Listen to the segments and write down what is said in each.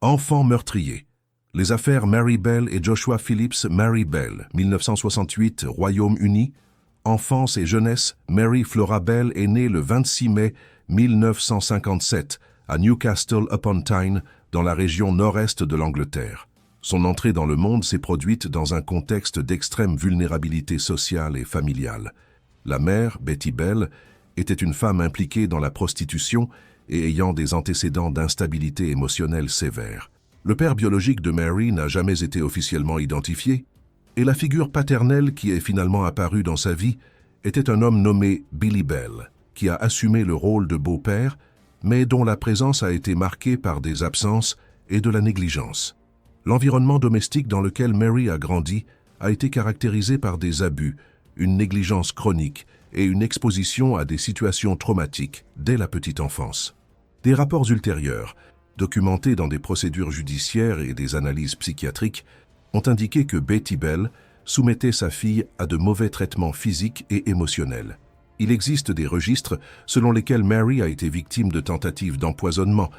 Enfants meurtriers. Les affaires Mary Bell et Joshua Phillips. Mary Bell, 1968, Royaume-Uni. Enfance et jeunesse. Mary Flora Bell est née le 26 mai 1957 à Newcastle upon Tyne, dans la région nord-est de l'Angleterre. Son entrée dans le monde s'est produite dans un contexte d'extrême vulnérabilité sociale et familiale. La mère, Betty Bell, était une femme impliquée dans la prostitution et ayant des antécédents d'instabilité émotionnelle sévère. Le père biologique de Mary n'a jamais été officiellement identifié, et la figure paternelle qui est finalement apparue dans sa vie était un homme nommé Billy Bell, qui a assumé le rôle de beau-père, mais dont la présence a été marquée par des absences et de la négligence. L'environnement domestique dans lequel Mary a grandi a été caractérisé par des abus, une négligence chronique et une exposition à des situations traumatiques dès la petite enfance. Des rapports ultérieurs, documentés dans des procédures judiciaires et des analyses psychiatriques, ont indiqué que Betty Bell soumettait sa fille à de mauvais traitements physiques et émotionnels. Il existe des registres selon lesquels Mary a été victime de tentatives d'empoisonnement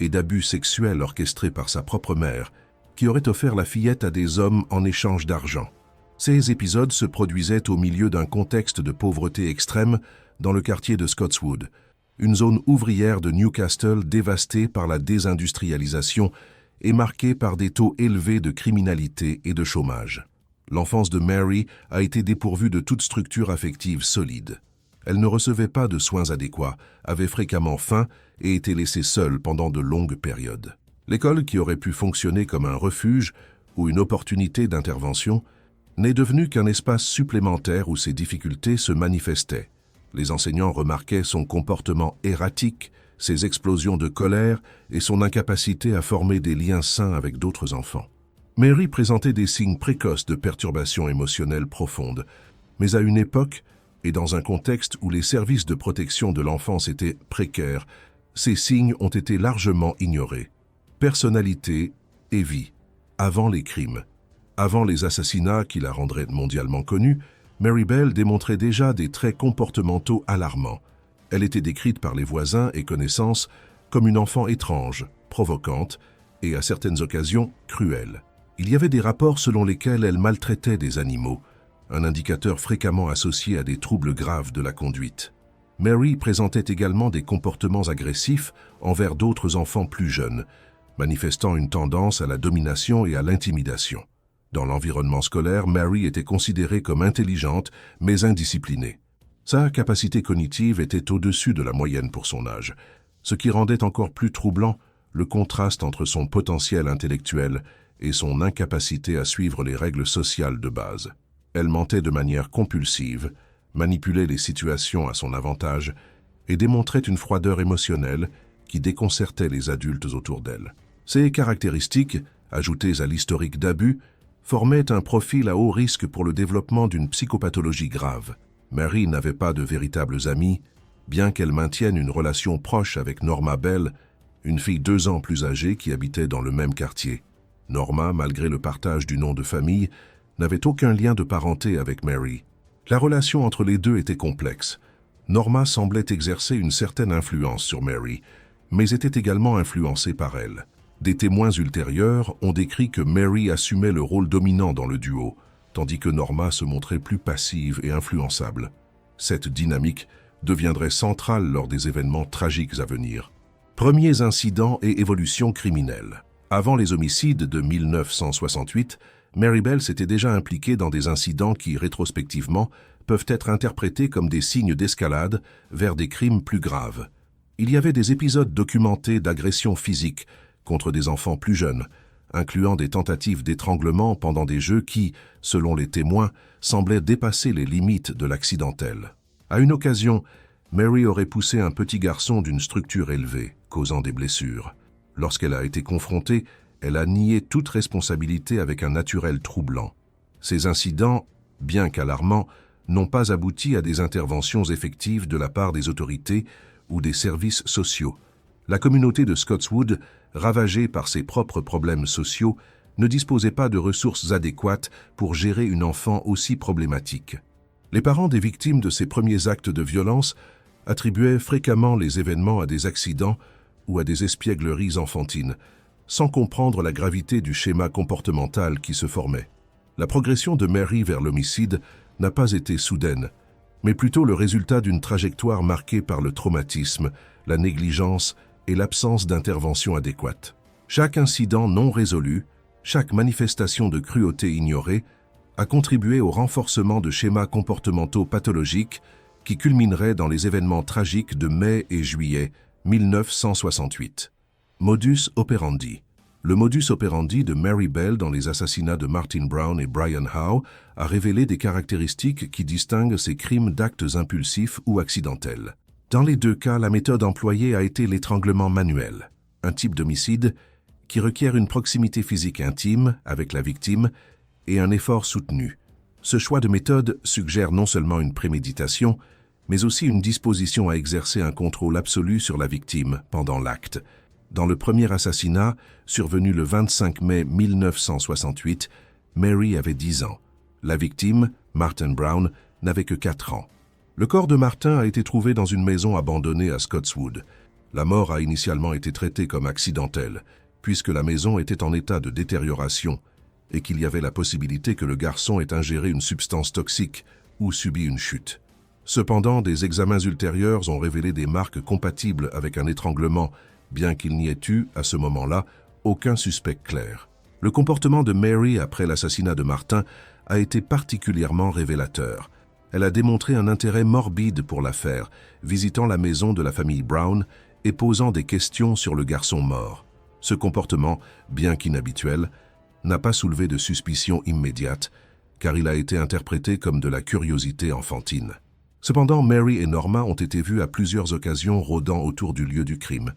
et d'abus sexuels orchestrés par sa propre mère, qui aurait offert la fillette à des hommes en échange d'argent. Ces épisodes se produisaient au milieu d'un contexte de pauvreté extrême dans le quartier de Scotswood, une zone ouvrière de Newcastle dévastée par la désindustrialisation et marquée par des taux élevés de criminalité et de chômage. L'enfance de Mary a été dépourvue de toute structure affective solide. Elle ne recevait pas de soins adéquats, avait fréquemment faim et était laissée seule pendant de longues périodes. L'école, qui aurait pu fonctionner comme un refuge ou une opportunité d'intervention, n'est devenue qu'un espace supplémentaire où ses difficultés se manifestaient. Les enseignants remarquaient son comportement erratique, ses explosions de colère et son incapacité à former des liens sains avec d'autres enfants. Mary présentait des signes précoces de perturbations émotionnelles profondes, mais à une époque et dans un contexte où les services de protection de l'enfance étaient précaires, ces signes ont été largement ignorés. Personnalité et vie. Avant les crimes. Avant les assassinats qui la rendraient mondialement connue, Mary Bell démontrait déjà des traits comportementaux alarmants. Elle était décrite par les voisins et connaissances comme une enfant étrange, provocante et, à certaines occasions, cruelle. Il y avait des rapports selon lesquels elle maltraitait des animaux, un indicateur fréquemment associé à des troubles graves de la conduite. Mary présentait également des comportements agressifs envers d'autres enfants plus jeunes, manifestant une tendance à la domination et à l'intimidation. Dans l'environnement scolaire, Mary était considérée comme intelligente, mais indisciplinée. Sa capacité cognitive était au-dessus de la moyenne pour son âge, ce qui rendait encore plus troublant le contraste entre son potentiel intellectuel et son incapacité à suivre les règles sociales de base. Elle mentait de manière compulsive, manipulait les situations à son avantage et démontrait une froideur émotionnelle qui déconcertait les adultes autour d'elle. Ces caractéristiques, ajoutées à l'historique d'abus, formaient un profil à haut risque pour le développement d'une psychopathologie grave. Mary n'avait pas de véritables amis, bien qu'elle maintienne une relation proche avec Norma Bell, une fille 2 ans plus âgée qui habitait dans le même quartier. Norma, malgré le partage du nom de famille, n'avait aucun lien de parenté avec Mary. La relation entre les deux était complexe. Norma semblait exercer une certaine influence sur Mary, mais était également influencée par elle. Des témoins ultérieurs ont décrit que Mary assumait le rôle dominant dans le duo, tandis que Norma se montrait plus passive et influençable. Cette dynamique deviendrait centrale lors des événements tragiques à venir. Premiers incidents et évolutions criminelles. Avant les homicides de 1968, Mary Bell s'était déjà impliquée dans des incidents qui, rétrospectivement, peuvent être interprétés comme des signes d'escalade vers des crimes plus graves. Il y avait des épisodes documentés d'agressions physiques contre des enfants plus jeunes, incluant des tentatives d'étranglement pendant des jeux qui, selon les témoins, semblaient dépasser les limites de l'accidentel. À une occasion, Mary aurait poussé un petit garçon d'une structure élevée, causant des blessures. Lorsqu'elle a été confrontée, elle a nié toute responsabilité avec un naturel troublant. Ces incidents, bien qu'alarmants, n'ont pas abouti à des interventions effectives de la part des autorités ou des services sociaux. La communauté de Scotswood, ravagée par ses propres problèmes sociaux, ne disposait pas de ressources adéquates pour gérer une enfant aussi problématique. Les parents des victimes de ces premiers actes de violence attribuaient fréquemment les événements à des accidents ou à des espiègleries enfantines, sans comprendre la gravité du schéma comportemental qui se formait. La progression de Mary vers l'homicide n'a pas été soudaine, mais plutôt le résultat d'une trajectoire marquée par le traumatisme, la négligence et l'absence d'intervention adéquate. Chaque incident non résolu, chaque manifestation de cruauté ignorée, a contribué au renforcement de schémas comportementaux pathologiques qui culmineraient dans les événements tragiques de mai et juillet 1968. Modus operandi. Le modus operandi de Mary Bell dans les assassinats de Martin Brown et Brian Howe a révélé des caractéristiques qui distinguent ces crimes d'actes impulsifs ou accidentels. Dans les deux cas, la méthode employée a été l'étranglement manuel, un type d'homicide qui requiert une proximité physique intime avec la victime et un effort soutenu. Ce choix de méthode suggère non seulement une préméditation, mais aussi une disposition à exercer un contrôle absolu sur la victime pendant l'acte. Dans le premier assassinat, survenu le 25 mai 1968, Mary avait 10 ans. La victime, Martin Brown, n'avait que 4 ans. Le corps de Martin a été trouvé dans une maison abandonnée à Scotswood. La mort a initialement été traitée comme accidentelle, puisque la maison était en état de détérioration et qu'il y avait la possibilité que le garçon ait ingéré une substance toxique ou subi une chute. Cependant, des examens ultérieurs ont révélé des marques compatibles avec un étranglement, bien qu'il n'y ait eu, à ce moment-là, aucun suspect clair. Le comportement de Mary après l'assassinat de Martin a été particulièrement révélateur. Elle a démontré un intérêt morbide pour l'affaire, visitant la maison de la famille Brown et posant des questions sur le garçon mort. Ce comportement, bien qu'inhabituel, n'a pas soulevé de suspicion immédiate, car il a été interprété comme de la curiosité enfantine. Cependant, Mary et Norma ont été vus à plusieurs occasions rôdant autour du lieu du crime,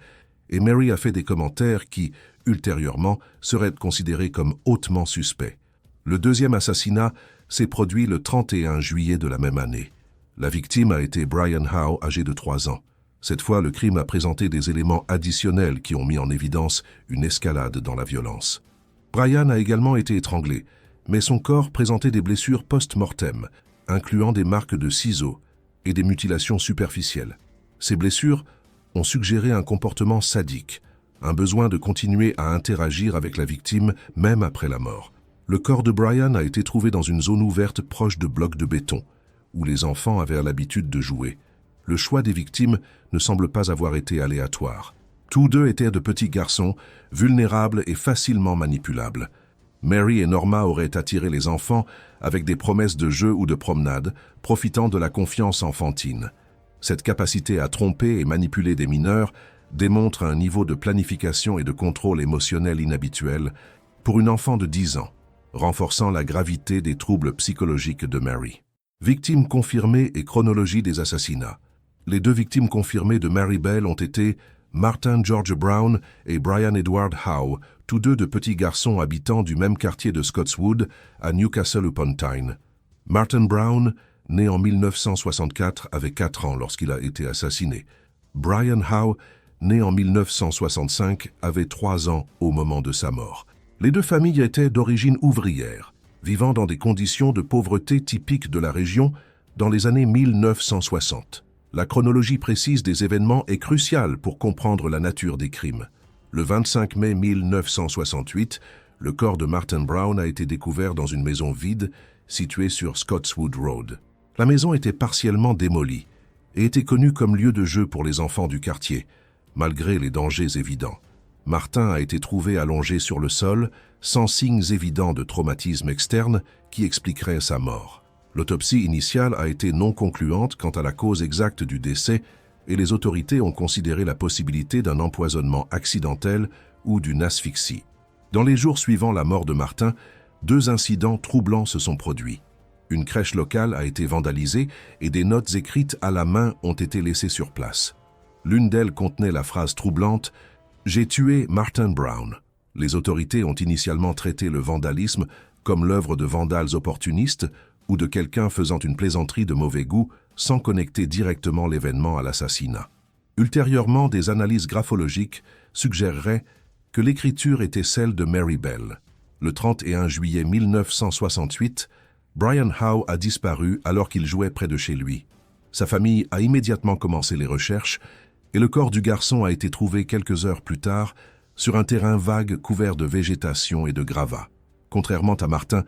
et Mary a fait des commentaires qui, ultérieurement, seraient considérés comme hautement suspects. Le deuxième assassinat s'est produit le 31 juillet de la même année. La victime a été Brian Howe, âgé de 3 ans. Cette fois, le crime a présenté des éléments additionnels qui ont mis en évidence une escalade dans la violence. Brian a également été étranglé, mais son corps présentait des blessures post-mortem, incluant des marques de ciseaux et des mutilations superficielles. Ces blessures ont suggéré un comportement sadique, un besoin de continuer à interagir avec la victime même après la mort. Le corps de Brian a été trouvé dans une zone ouverte proche de blocs de béton, où les enfants avaient l'habitude de jouer. Le choix des victimes ne semble pas avoir été aléatoire. Tous deux étaient de petits garçons, vulnérables et facilement manipulables. Mary et Norma auraient attiré les enfants avec des promesses de jeu ou de promenade, profitant de la confiance enfantine. Cette capacité à tromper et manipuler des mineurs démontre un niveau de planification et de contrôle émotionnel inhabituel pour une enfant de 10 ans, renforçant la gravité des troubles psychologiques de Mary. Victimes confirmées et chronologie des assassinats. Les deux victimes confirmées de Mary Bell ont été Martin George Brown et Brian Edward Howe, tous deux de petits garçons habitant du même quartier de Scotswood à Newcastle-upon-Tyne. Martin Brown, né en 1964, avait 4 ans lorsqu'il a été assassiné. Brian Howe, né en 1965, avait 3 ans au moment de sa mort. Les deux familles étaient d'origine ouvrière, vivant dans des conditions de pauvreté typiques de la région dans les années 1960. La chronologie précise des événements est cruciale pour comprendre la nature des crimes. Le 25 mai 1968, le corps de Martin Brown a été découvert dans une maison vide située sur Scotswood Road. La maison était partiellement démolie et était connue comme lieu de jeu pour les enfants du quartier, malgré les dangers évidents. Martin a été trouvé allongé sur le sol, sans signes évidents de traumatisme externe qui expliquerait sa mort. L'autopsie initiale a été non concluante quant à la cause exacte du décès et les autorités ont considéré la possibilité d'un empoisonnement accidentel ou d'une asphyxie. Dans les jours suivant la mort de Martin, 2 incidents troublants se sont produits. Une crèche locale a été vandalisée et des notes écrites à la main ont été laissées sur place. L'une d'elles contenait la phrase troublante « J'ai tué Martin Brown ». Les autorités ont initialement traité le vandalisme comme l'œuvre de vandales opportunistes ou de quelqu'un faisant une plaisanterie de mauvais goût sans connecter directement l'événement à l'assassinat. Ultérieurement, des analyses graphologiques suggéreraient que l'écriture était celle de Mary Bell. Le 31 juillet 1968, Brian Howe a disparu alors qu'il jouait près de chez lui. Sa famille a immédiatement commencé les recherches et le corps du garçon a été trouvé quelques heures plus tard sur un terrain vague couvert de végétation et de gravats. Contrairement à Martin,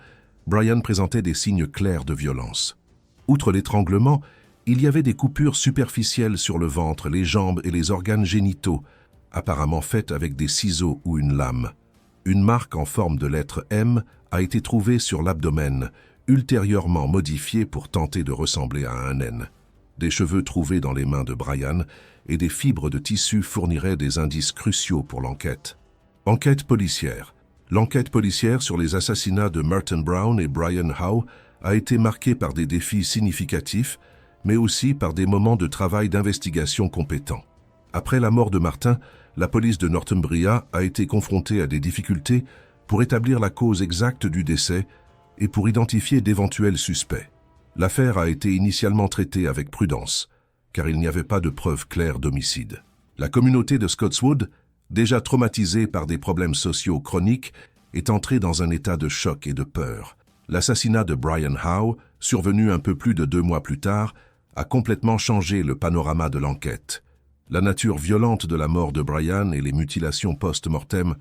Brian présentait des signes clairs de violence. Outre l'étranglement, il y avait des coupures superficielles sur le ventre, les jambes et les organes génitaux, apparemment faites avec des ciseaux ou une lame. Une marque en forme de lettre M a été trouvée sur l'abdomen, ultérieurement modifiée pour tenter de ressembler à un N. Des cheveux trouvés dans les mains de Brian et des fibres de tissu fourniraient des indices cruciaux pour l'enquête. Enquête policière. L'enquête policière sur les assassinats de Merton Brown et Brian Howe a été marquée par des défis significatifs, mais aussi par des moments de travail d'investigation compétents. Après la mort de Martin, la police de Northumbria a été confrontée à des difficultés pour établir la cause exacte du décès et pour identifier d'éventuels suspects. L'affaire a été initialement traitée avec prudence, car il n'y avait pas de preuves claires d'homicide. La communauté de Scotswood, déjà traumatisée par des problèmes sociaux chroniques, est entrée dans un état de choc et de peur. L'assassinat de Brian Howe, survenu un peu plus de 2 mois plus tard, a complètement changé le panorama de l'enquête. La nature violente de la mort de Brian et les mutilations post-mortem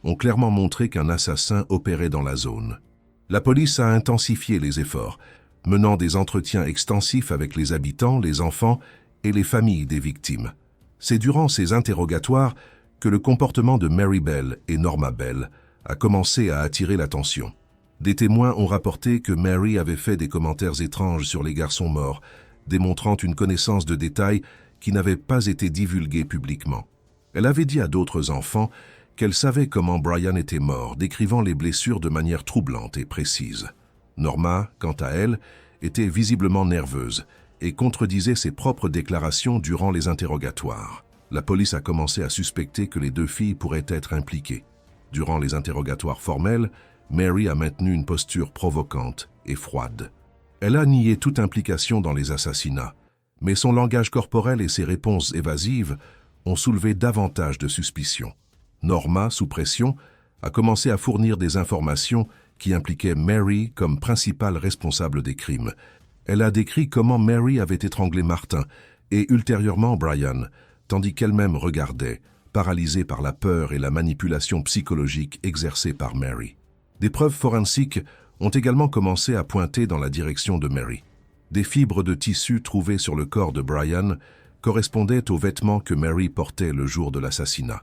ont clairement montré qu'un assassin opérait dans la zone. La police a intensifié les efforts, menant des entretiens extensifs avec les habitants, les enfants et les familles des victimes. C'est durant ces interrogatoires que le comportement de Mary Bell et Norma Bell a commencé à attirer l'attention. Des témoins ont rapporté que Mary avait fait des commentaires étranges sur les garçons morts, démontrant une connaissance de détails qui n'avait pas été divulguée publiquement. Elle avait dit à d'autres enfants qu'elle savait comment Brian était mort, décrivant les blessures de manière troublante et précise. Norma, quant à elle, était visiblement nerveuse et contredisait ses propres déclarations durant les interrogatoires. La police a commencé à suspecter que les 2 filles pourraient être impliquées. Durant les interrogatoires formels, Mary a maintenu une posture provocante et froide. Elle a nié toute implication dans les assassinats, mais son langage corporel et ses réponses évasives ont soulevé davantage de suspicions. Norma, sous pression, a commencé à fournir des informations qui impliquaient Mary comme principale responsable des crimes. Elle a décrit comment Mary avait étranglé Martin et ultérieurement Brian, tandis qu'elle-même regardait, paralysée par la peur et la manipulation psychologique exercée par Mary. Des preuves forensiques ont également commencé à pointer dans la direction de Mary. Des fibres de tissu trouvées sur le corps de Brian correspondaient aux vêtements que Mary portait le jour de l'assassinat.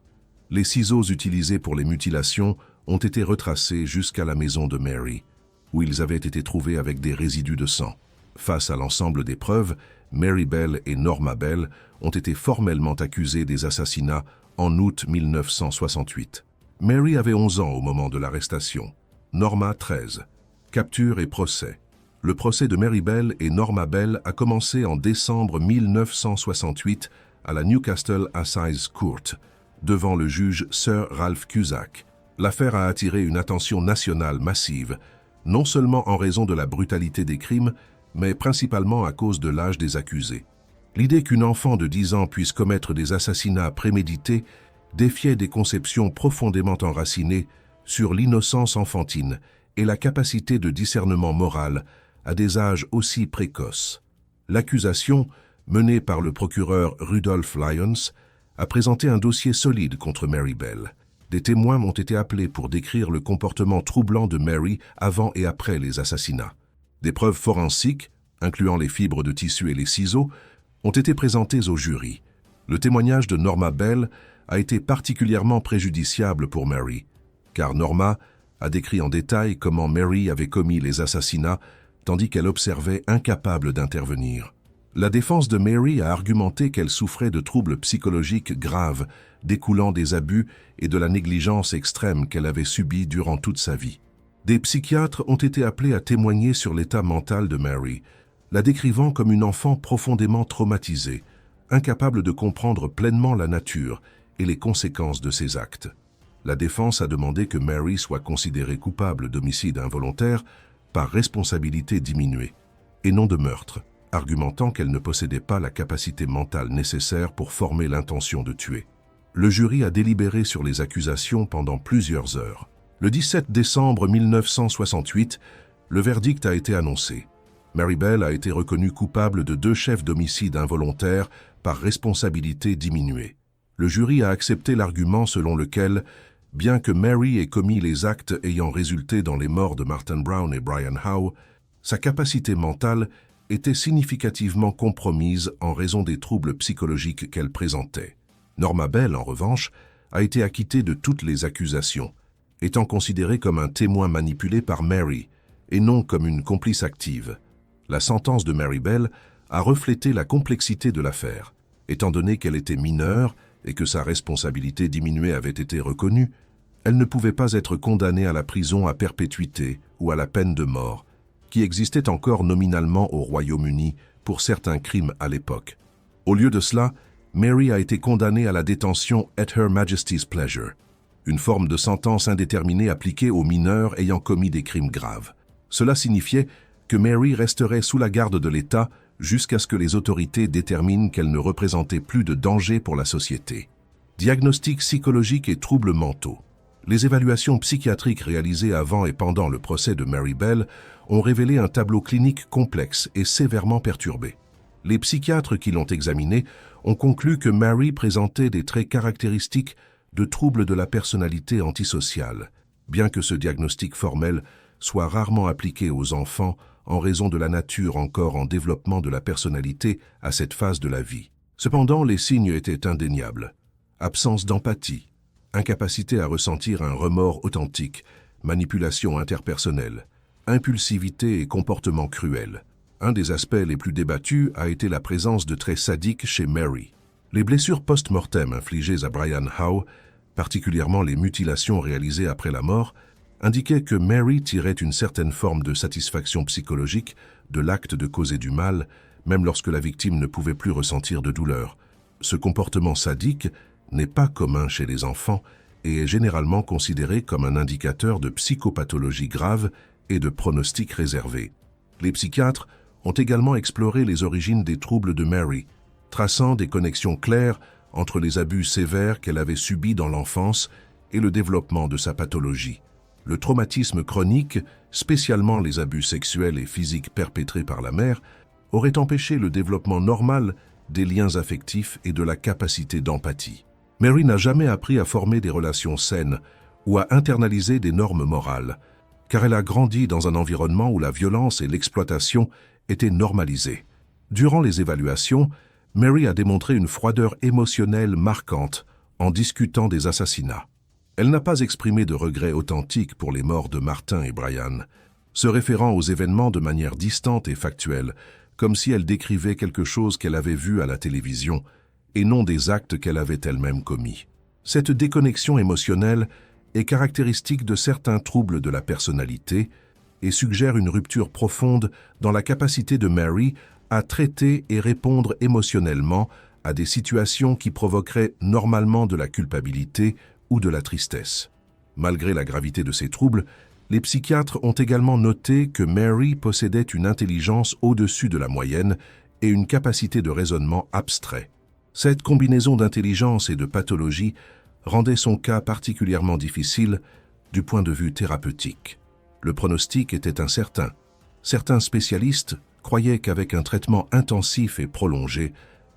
Les ciseaux utilisés pour les mutilations ont été retracés jusqu'à la maison de Mary, où ils avaient été trouvés avec des résidus de sang. Face à l'ensemble des preuves, Mary Bell et Norma Bell ont été formellement accusées des assassinats en août 1968. Mary avait 11 ans au moment de l'arrestation, Norma 13. Capture et procès. Le procès de Mary Bell et Norma Bell a commencé en décembre 1968 à la Newcastle Assize Court, devant le juge Sir Ralph Cusack. L'affaire a attiré une attention nationale massive, non seulement en raison de la brutalité des crimes, mais principalement à cause de l'âge des accusés. L'idée qu'une enfant de 10 ans puisse commettre des assassinats prémédités défiait des conceptions profondément enracinées sur l'innocence enfantine et la capacité de discernement moral à des âges aussi précoces. L'accusation, menée par le procureur Rudolph Lyons, a présenté un dossier solide contre Mary Bell. Des témoins ont été appelés pour décrire le comportement troublant de Mary avant et après les assassinats. Des preuves forensiques, incluant les fibres de tissu et les ciseaux, ont été présentées au jury. Le témoignage de Norma Bell a été particulièrement préjudiciable pour Mary, car Norma a décrit en détail comment Mary avait commis les assassinats tandis qu'elle observait incapable d'intervenir. La défense de Mary a argumenté qu'elle souffrait de troubles psychologiques graves découlant des abus et de la négligence extrême qu'elle avait subie durant toute sa vie. Des psychiatres ont été appelés à témoigner sur l'état mental de Mary, la décrivant comme une enfant profondément traumatisée, incapable de comprendre pleinement la nature et les conséquences de ses actes. La défense a demandé que Mary soit considérée coupable d'homicide involontaire par responsabilité diminuée, et non de meurtre, argumentant qu'elle ne possédait pas la capacité mentale nécessaire pour former l'intention de tuer. Le jury a délibéré sur les accusations pendant plusieurs heures. Le 17 décembre 1968, le verdict a été annoncé. Mary Bell a été reconnue coupable de 2 chefs d'homicide involontaire par responsabilité diminuée. Le jury a accepté l'argument selon lequel, bien que Mary ait commis les actes ayant résulté dans les morts de Martin Brown et Brian Howe, sa capacité mentale était significativement compromise en raison des troubles psychologiques qu'elle présentait. Norma Bell, en revanche, a été acquittée de toutes les accusations, étant considérée comme un témoin manipulé par Mary et non comme une complice active. La sentence de Mary Bell a reflété la complexité de l'affaire. Étant donné qu'elle était mineure et que sa responsabilité diminuée avait été reconnue, elle ne pouvait pas être condamnée à la prison à perpétuité ou à la peine de mort, qui existait encore nominalement au Royaume-Uni pour certains crimes à l'époque. Au lieu de cela, Mary a été condamnée à la détention at Her Majesty's Pleasure, une forme de sentence indéterminée appliquée aux mineurs ayant commis des crimes graves. Cela signifiait que Mary resterait sous la garde de l'État jusqu'à ce que les autorités déterminent qu'elle ne représentait plus de danger pour la société. Diagnostic psychologique et troubles mentaux. Les évaluations psychiatriques réalisées avant et pendant le procès de Mary Bell ont révélé un tableau clinique complexe et sévèrement perturbé. Les psychiatres qui l'ont examinée ont conclu que Mary présentait des traits caractéristiques de troubles de la personnalité antisociale, bien que ce diagnostic formel soit rarement appliqué aux enfants en raison de la nature encore en développement de la personnalité à cette phase de la vie. Cependant, les signes étaient indéniables. Absence d'empathie, incapacité à ressentir un remords authentique, manipulation interpersonnelle, impulsivité et comportement cruel. Un des aspects les plus débattus a été la présence de traits sadiques chez Mary. Les blessures post-mortem infligées à Brian Howe, particulièrement les mutilations réalisées après la mort, indiquaient que Mary tirait une certaine forme de satisfaction psychologique de l'acte de causer du mal, même lorsque la victime ne pouvait plus ressentir de douleur. Ce comportement sadique n'est pas commun chez les enfants et est généralement considéré comme un indicateur de psychopathologie grave et de pronostic réservé. Les psychiatres ont également exploré les origines des troubles de Mary, traçant des connexions claires entre les abus sévères qu'elle avait subis dans l'enfance et le développement de sa pathologie. Le traumatisme chronique, spécialement les abus sexuels et physiques perpétrés par la mère, aurait empêché le développement normal des liens affectifs et de la capacité d'empathie. Mary n'a jamais appris à former des relations saines ou à internaliser des normes morales, car elle a grandi dans un environnement où la violence et l'exploitation étaient normalisées. Durant les évaluations, Mary a démontré une froideur émotionnelle marquante en discutant des assassinats. Elle n'a pas exprimé de regrets authentiques pour les morts de Martin et Brian, se référant aux événements de manière distante et factuelle, comme si elle décrivait quelque chose qu'elle avait vu à la télévision, et non des actes qu'elle avait elle-même commis. Cette déconnexion émotionnelle est caractéristique de certains troubles de la personnalité et suggère une rupture profonde dans la capacité de Mary à traiter et répondre émotionnellement à des situations qui provoqueraient normalement de la culpabilité ou de la tristesse. Malgré la gravité de ces troubles, les psychiatres ont également noté que Mary possédait une intelligence au-dessus de la moyenne et une capacité de raisonnement abstrait. Cette combinaison d'intelligence et de pathologie rendait son cas particulièrement difficile du point de vue thérapeutique. Le pronostic était incertain. Certains spécialistes croyaient qu'avec un traitement intensif et prolongé,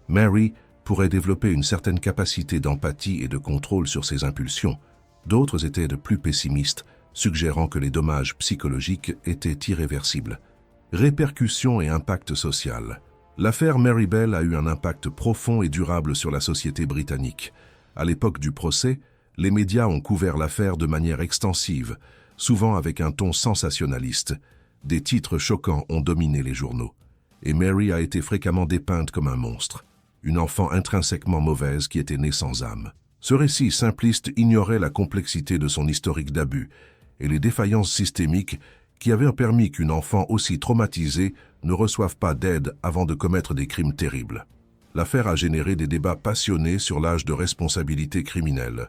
Mary pourrait développer une certaine capacité d'empathie et de contrôle sur ses impulsions. D'autres étaient de plus pessimistes, suggérant que les dommages psychologiques étaient irréversibles. Répercussions et impact social. L'affaire Mary Bell a eu un impact profond et durable sur la société britannique. À l'époque du procès, les médias ont couvert l'affaire de manière extensive, souvent avec un ton sensationnaliste. Des titres choquants ont dominé les journaux. Et Mary a été fréquemment dépeinte comme un monstre, une enfant intrinsèquement mauvaise qui était née sans âme. Ce récit simpliste ignorait la complexité de son historique d'abus et les défaillances systémiques qui avaient permis qu'une enfant aussi traumatisée ne reçoive pas d'aide avant de commettre des crimes terribles. L'affaire a généré des débats passionnés sur l'âge de responsabilité criminelle.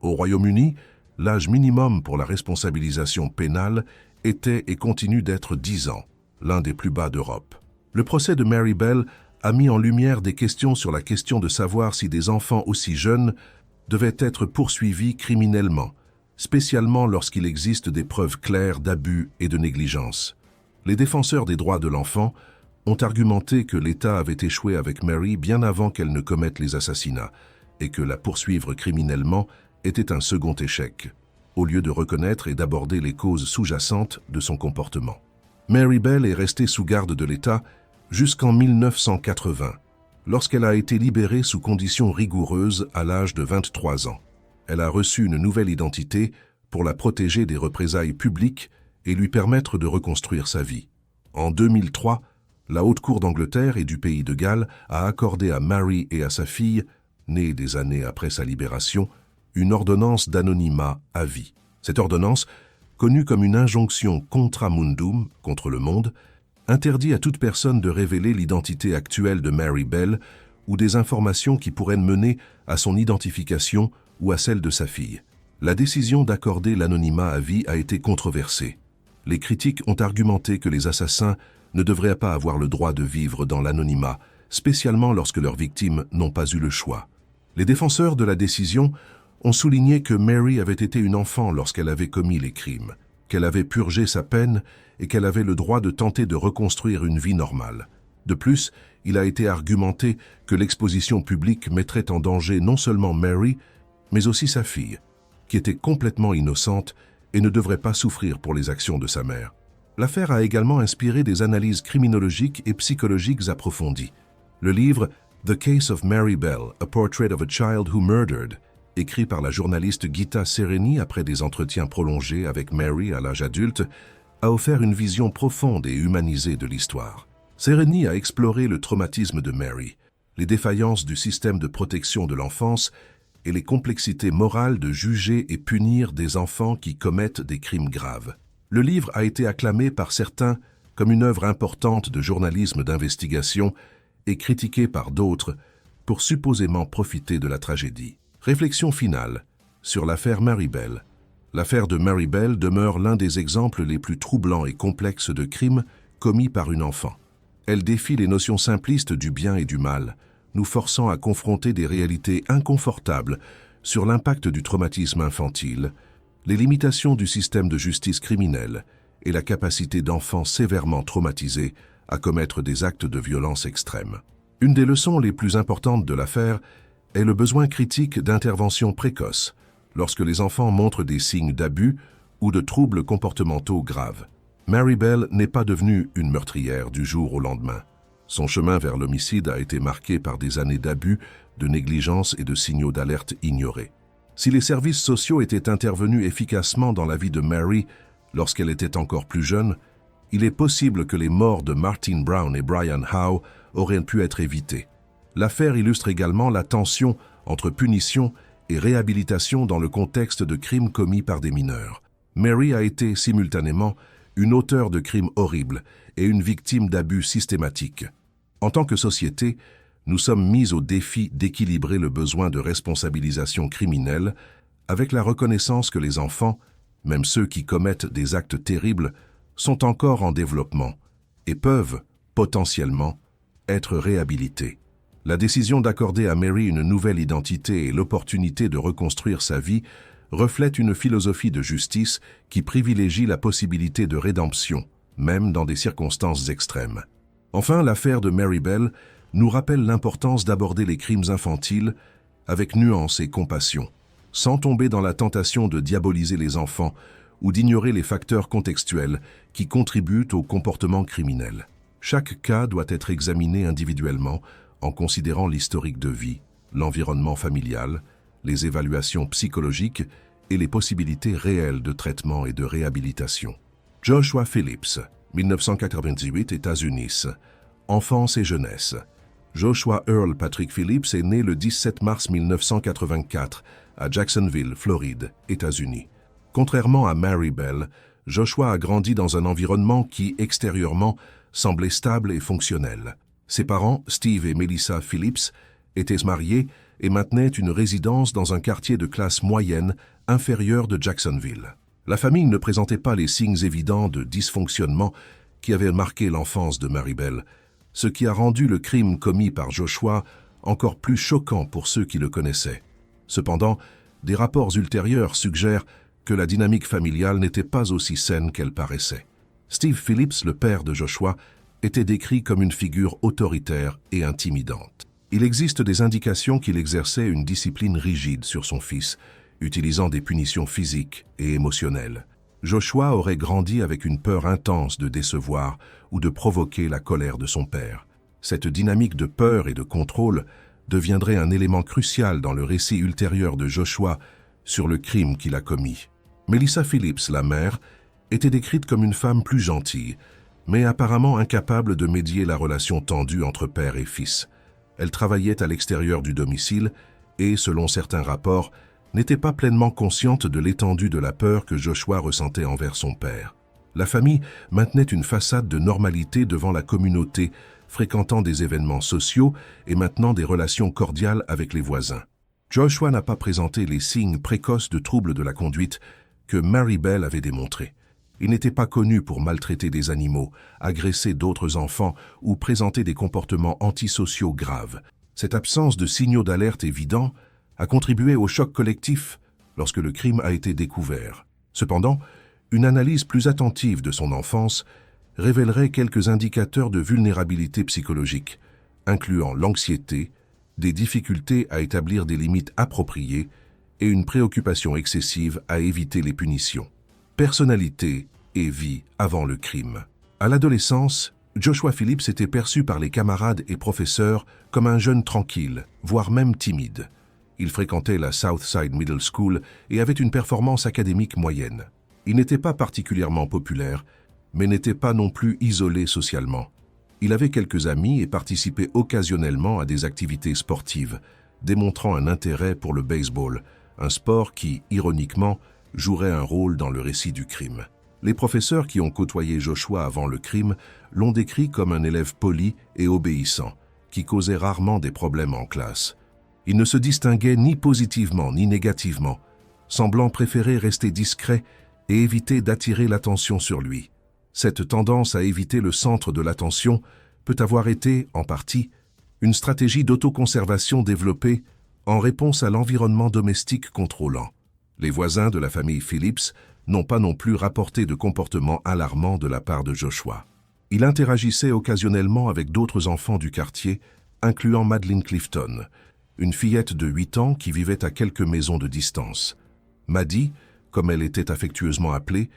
Au Royaume-Uni, l'âge minimum pour la responsabilisation pénale était et continue d'être 10 ans, l'un des plus bas d'Europe. Le procès de Mary Bell a mis en lumière des questions sur la question de savoir si des enfants aussi jeunes devaient être poursuivis criminellement, spécialement lorsqu'il existe des preuves claires d'abus et de négligence. Les défenseurs des droits de l'enfant ont argumenté que l'État avait échoué avec Mary bien avant qu'elle ne commette les assassinats, et que la poursuivre criminellement était un second échec, au lieu de reconnaître et d'aborder les causes sous-jacentes de son comportement. Mary Bell est restée sous garde de l'État jusqu'en 1980, lorsqu'elle a été libérée sous conditions rigoureuses à l'âge de 23 ans. Elle a reçu une nouvelle identité pour la protéger des représailles publiques et lui permettre de reconstruire sa vie. En 2003, la Haute Cour d'Angleterre et du Pays de Galles a accordé à Mary et à sa fille, née des années après sa libération, une ordonnance d'anonymat à vie. Cette ordonnance, connue comme une injonction contra mundum, contre le monde, interdit à toute personne de révéler l'identité actuelle de Mary Bell ou des informations qui pourraient mener à son identification ou à celle de sa fille. La décision d'accorder l'anonymat à vie a été controversée. Les critiques ont argumenté que les assassins ne devraient pas avoir le droit de vivre dans l'anonymat, spécialement lorsque leurs victimes n'ont pas eu le choix. Les défenseurs de la décision ont souligné que Mary avait été une enfant lorsqu'elle avait commis les crimes, qu'elle avait purgé sa peine et qu'elle avait le droit de tenter de reconstruire une vie normale. De plus, il a été argumenté que l'exposition publique mettrait en danger non seulement Mary, mais aussi sa fille, qui était complètement innocente et ne devrait pas souffrir pour les actions de sa mère. L'affaire a également inspiré des analyses criminologiques et psychologiques approfondies. Le livre « The Case of Mary Bell, A Portrait of a Child Who Murdered », écrit par la journaliste Gita Sereni après des entretiens prolongés avec Mary à l'âge adulte, a offert une vision profonde et humanisée de l'histoire. Sereni a exploré le traumatisme de Mary, les défaillances du système de protection de l'enfance et les complexités morales de juger et punir des enfants qui commettent des crimes graves. Le livre a été acclamé par certains comme une œuvre importante de journalisme d'investigation et critiqué par d'autres pour supposément profiter de la tragédie. Réflexion finale sur l'affaire Mary Bell. L'affaire de Mary Bell demeure l'un des exemples les plus troublants et complexes de crimes commis par une enfant. Elle défie les notions simplistes du bien et du mal, nous forçant à confronter des réalités inconfortables sur l'impact du traumatisme infantile, les limitations du système de justice criminelle et la capacité d'enfants sévèrement traumatisés à commettre des actes de violence extrême. Une des leçons les plus importantes de l'affaire est le besoin critique d'intervention précoce lorsque les enfants montrent des signes d'abus ou de troubles comportementaux graves. Mary Bell n'est pas devenue une meurtrière du jour au lendemain. Son chemin vers l'homicide a été marqué par des années d'abus, de négligence et de signaux d'alerte ignorés. Si les services sociaux étaient intervenus efficacement dans la vie de Mary lorsqu'elle était encore plus jeune, il est possible que les morts de Martin Brown et Brian Howe auraient pu être évitées. L'affaire illustre également la tension entre punition et réhabilitation dans le contexte de crimes commis par des mineurs. Mary a été simultanément une auteure de crimes horribles et une victime d'abus systématiques. En tant que société, nous sommes mis au défi d'équilibrer le besoin de responsabilisation criminelle avec la reconnaissance que les enfants, même ceux qui commettent des actes terribles, sont encore en développement et peuvent, potentiellement, être réhabilités. La décision d'accorder à Mary une nouvelle identité et l'opportunité de reconstruire sa vie reflète une philosophie de justice qui privilégie la possibilité de rédemption, même dans des circonstances extrêmes. Enfin, l'affaire de Mary Bell nous rappelle l'importance d'aborder les crimes infantiles avec nuance et compassion, sans tomber dans la tentation de diaboliser les enfants ou d'ignorer les facteurs contextuels qui contribuent au comportement criminel. Chaque cas doit être examiné individuellement en considérant l'historique de vie, l'environnement familial, les évaluations psychologiques et les possibilités réelles de traitement et de réhabilitation. Joshua Phillips, 1998, États-Unis. Enfance et jeunesse. Joshua Earl Patrick Phillips est né le 17 mars 1984 à Jacksonville, Floride, États-Unis. Contrairement à Mary Bell, Joshua a grandi dans un environnement qui, extérieurement, semblait stable et fonctionnel. Ses parents, Steve et Melissa Phillips, étaient mariés et maintenaient une résidence dans un quartier de classe moyenne inférieure de Jacksonville. La famille ne présentait pas les signes évidents de dysfonctionnement qui avaient marqué l'enfance de Mary Bell, ce qui a rendu le crime commis par Joshua encore plus choquant pour ceux qui le connaissaient. Cependant, des rapports ultérieurs suggèrent que la dynamique familiale n'était pas aussi saine qu'elle paraissait. Steve Phillips, le père de Joshua, était décrit comme une figure autoritaire et intimidante. Il existe des indications qu'il exerçait une discipline rigide sur son fils, utilisant des punitions physiques et émotionnelles. Joshua aurait grandi avec une peur intense de décevoir ou de provoquer la colère de son père. Cette dynamique de peur et de contrôle deviendrait un élément crucial dans le récit ultérieur de Joshua sur le crime qu'il a commis. Melissa Phillips, la mère, était décrite comme une femme plus gentille, mais apparemment incapable de médier la relation tendue entre père et fils. Elle travaillait à l'extérieur du domicile et, selon certains rapports, n'était pas pleinement consciente de l'étendue de la peur que Joshua ressentait envers son père. La famille maintenait une façade de normalité devant la communauté, fréquentant des événements sociaux et maintenant des relations cordiales avec les voisins. Joshua n'a pas présenté les signes précoces de troubles de la conduite que Mary Bell avait démontrés. Il n'était pas connu pour maltraiter des animaux, agresser d'autres enfants ou présenter des comportements antisociaux graves. Cette absence de signaux d'alerte évidents a contribué au choc collectif lorsque le crime a été découvert. Cependant, une analyse plus attentive de son enfance révélerait quelques indicateurs de vulnérabilité psychologique, incluant l'anxiété, des difficultés à établir des limites appropriées et une préoccupation excessive à éviter les punitions. Personnalité et vie avant le crime. À l'adolescence, Joshua Phillips était perçu par les camarades et professeurs comme un jeune tranquille, voire même timide. Il fréquentait la Southside Middle School et avait une performance académique moyenne. Il n'était pas particulièrement populaire, mais n'était pas non plus isolé socialement. Il avait quelques amis et participait occasionnellement à des activités sportives, démontrant un intérêt pour le baseball, un sport qui, ironiquement, jouerait un rôle dans le récit du crime. Les professeurs qui ont côtoyé Joshua avant le crime l'ont décrit comme un élève poli et obéissant, qui causait rarement des problèmes en classe. Il ne se distinguait ni positivement ni négativement, semblant préférer rester discret et éviter d'attirer l'attention sur lui. Cette tendance à éviter le centre de l'attention peut avoir été, en partie, une stratégie d'autoconservation développée en réponse à l'environnement domestique contrôlant. Les voisins de la famille Phillips n'ont pas non plus rapporté de comportements alarmants de la part de Joshua. Il interagissait occasionnellement avec d'autres enfants du quartier, incluant Madeleine Clifton, une fillette de 8 ans qui vivait à quelques maisons de distance. Maddie, comme elle était affectueusement appelée,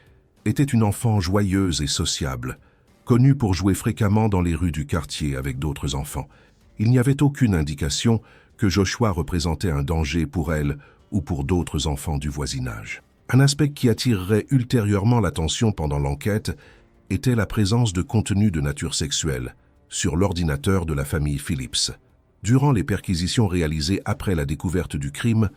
était une enfant joyeuse et sociable, connue pour jouer fréquemment dans les rues du quartier avec d'autres enfants. Il n'y avait aucune indication que Joshua représentait un danger pour elle ou pour d'autres enfants du voisinage. Un aspect qui attirerait ultérieurement l'attention pendant l'enquête était la présence de contenus de nature sexuelle sur l'ordinateur de la famille Phillips. Durant les perquisitions réalisées après la découverte du crime,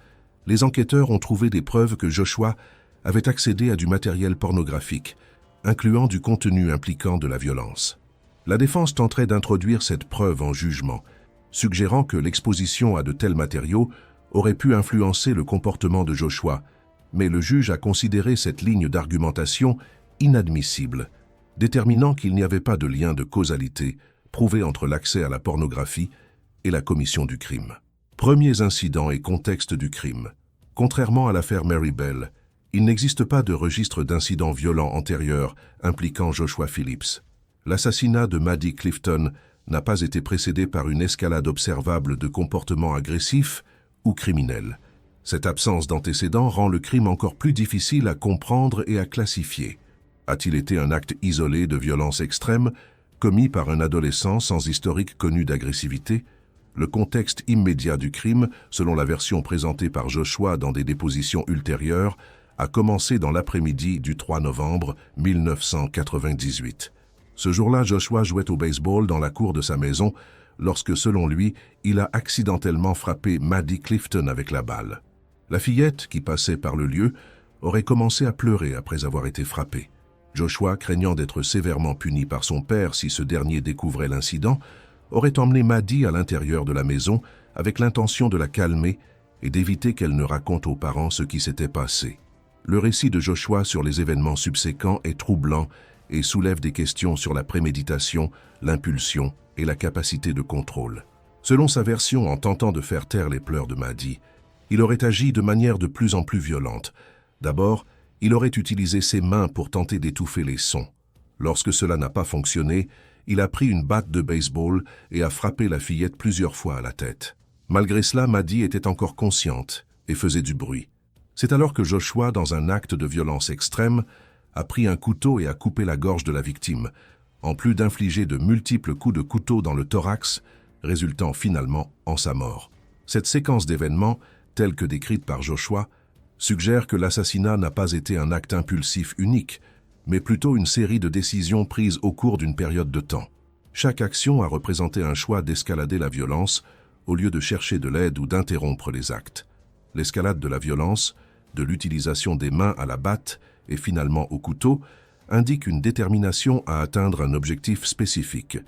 les enquêteurs ont trouvé des preuves que Joshua avait accédé à du matériel pornographique, incluant du contenu impliquant de la violence. La défense tenterait d'introduire cette preuve en jugement, suggérant que l'exposition à de tels matériaux aurait pu influencer le comportement de Joshua, mais le juge a considéré cette ligne d'argumentation inadmissible, déterminant qu'il n'y avait pas de lien de causalité prouvé entre l'accès à la pornographie et la commission du crime. Premiers incidents et contexte du crime. Contrairement à l'affaire Mary Bell, il n'existe pas de registre d'incidents violents antérieurs impliquant Joshua Phillips. L'assassinat de Maddie Clifton n'a pas été précédé par une escalade observable de comportements agressifs ou criminels. Cette absence d'antécédents rend le crime encore plus difficile à comprendre et à classifier. A-t-il été un acte isolé de violence extrême, commis par un adolescent sans historique connu d'agressivité? Le contexte immédiat du crime, selon la version présentée par Joshua dans des dépositions ultérieures, a commencé dans l'après-midi du 3 novembre 1998. Ce jour-là, Joshua jouait au baseball dans la cour de sa maison lorsque, selon lui, il a accidentellement frappé Maddie Clifton avec la balle. La fillette, qui passait par le lieu, aurait commencé à pleurer après avoir été frappée. Joshua, craignant d'être sévèrement puni par son père si ce dernier découvrait l'incident, aurait emmené Maddie à l'intérieur de la maison avec l'intention de la calmer et d'éviter qu'elle ne raconte aux parents ce qui s'était passé. Le récit de Joshua sur les événements subséquents est troublant et soulève des questions sur la préméditation, l'impulsion et la capacité de contrôle. Selon sa version, en tentant de faire taire les pleurs de Maddie, il aurait agi de manière de plus en plus violente. D'abord, il aurait utilisé ses mains pour tenter d'étouffer les sons. Lorsque cela n'a pas fonctionné, il a pris une batte de baseball et a frappé la fillette plusieurs fois à la tête. Malgré cela, Maddie était encore consciente et faisait du bruit. C'est alors que Joshua, dans un acte de violence extrême, a pris un couteau et a coupé la gorge de la victime, en plus d'infliger de multiples coups de couteau dans le thorax, résultant finalement en sa mort. Cette séquence d'événements, telle que décrite par Joshua, suggère que l'assassinat n'a pas été un acte impulsif unique, mais plutôt une série de décisions prises au cours d'une période de temps. Chaque action a représenté un choix d'escalader la violence au lieu de chercher de l'aide ou d'interrompre les actes. L'escalade de la violence, de l'utilisation des mains à la batte et finalement au couteau, indique une détermination à atteindre un objectif spécifique,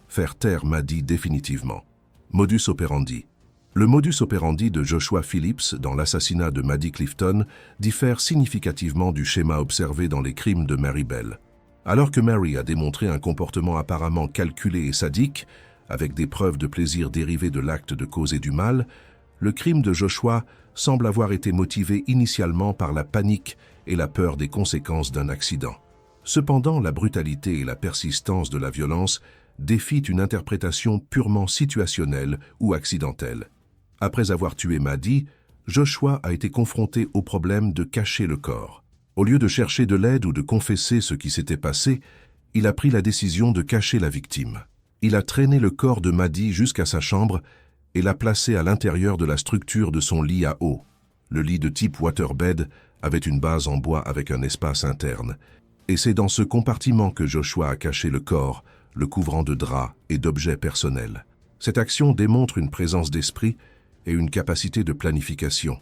faire taire Maddie définitivement. Modus operandi. Le modus operandi de Joshua Phillips dans l'assassinat de Maddie Clifton diffère significativement du schéma observé dans les crimes de Mary Bell. Alors que Mary a démontré un comportement apparemment calculé et sadique, avec des preuves de plaisir dérivées de l'acte de causer du mal, le crime de Joshua semble avoir été motivé initialement par la panique et la peur des conséquences d'un accident. Cependant, la brutalité et la persistance de la violence défient une interprétation purement situationnelle ou accidentelle. Après avoir tué Maddie, Joshua a été confronté au problème de cacher le corps. Au lieu de chercher de l'aide ou de confesser ce qui s'était passé, il a pris la décision de cacher la victime. Il a traîné le corps de Maddie jusqu'à sa chambre et l'a placé à l'intérieur de la structure de son lit à eau. Le lit de type waterbed avait une base en bois avec un espace interne. Et c'est dans ce compartiment que Joshua a caché le corps, le couvrant de draps et d'objets personnels. Cette action démontre une présence d'esprit et une capacité de planification,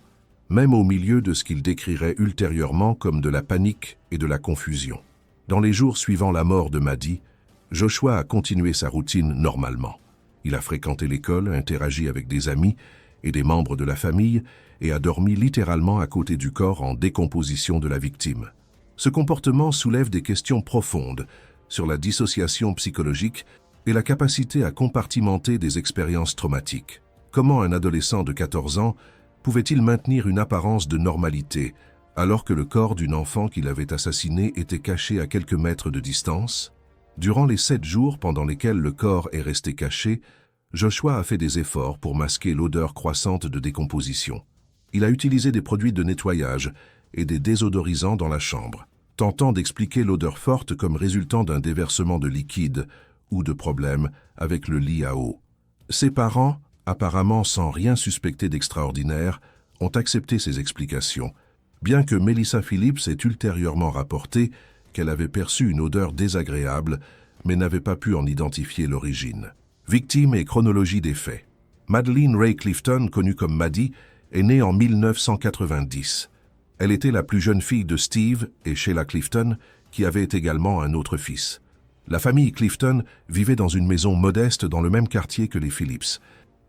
même au milieu de ce qu'il décrirait ultérieurement comme de la panique et de la confusion. Dans les jours suivant la mort de Maddie, Joshua a continué sa routine normalement. Il a fréquenté l'école, interagi avec des amis et des membres de la famille et a dormi littéralement à côté du corps en décomposition de la victime. Ce comportement soulève des questions profondes sur la dissociation psychologique et la capacité à compartimenter des expériences traumatiques. Comment un adolescent de 14 ans pouvait-il maintenir une apparence de normalité alors que le corps d'une enfant qu'il avait assassinée était caché à quelques mètres de distance? Durant les 7 jours pendant lesquels le corps est resté caché, Joshua a fait des efforts pour masquer l'odeur croissante de décomposition. Il a utilisé des produits de nettoyage et des désodorisants dans la chambre, tentant d'expliquer l'odeur forte comme résultant d'un déversement de liquide ou de problèmes avec le lit à eau. Ses parents, apparemment sans rien suspecter d'extraordinaire, ont accepté ces explications, bien que Melissa Phillips ait ultérieurement rapporté qu'elle avait perçu une odeur désagréable, mais n'avait pas pu en identifier l'origine. Victime et chronologie des faits. Madeleine Ray Clifton, connue comme Maddie, est née en 1990. Elle était la plus jeune fille de Steve et Sheila Clifton, qui avaient également un autre fils. La famille Clifton vivait dans une maison modeste dans le même quartier que les Phillips,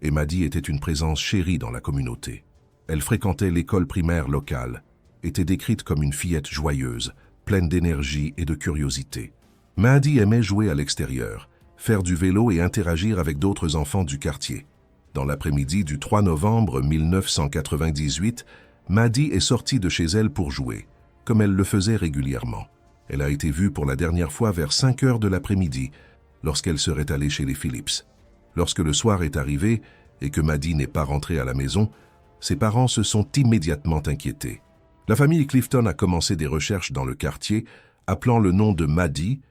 et Maddie était une présence chérie dans la communauté. Elle fréquentait l'école primaire locale, était décrite comme une fillette joyeuse, pleine d'énergie et de curiosité. Maddie aimait jouer à l'extérieur, faire du vélo et interagir avec d'autres enfants du quartier. Dans l'après-midi du 3 novembre 1998, Maddie est sortie de chez elle pour jouer, comme elle le faisait régulièrement. Elle a été vue pour la dernière fois vers 5 heures de l'après-midi, lorsqu'elle serait allée chez les Phillips. Lorsque le soir est arrivé et que Maddie n'est pas rentrée à la maison, ses parents se sont immédiatement inquiétés. La famille Clifton a commencé des recherches dans le quartier, appelant le nom de Maddie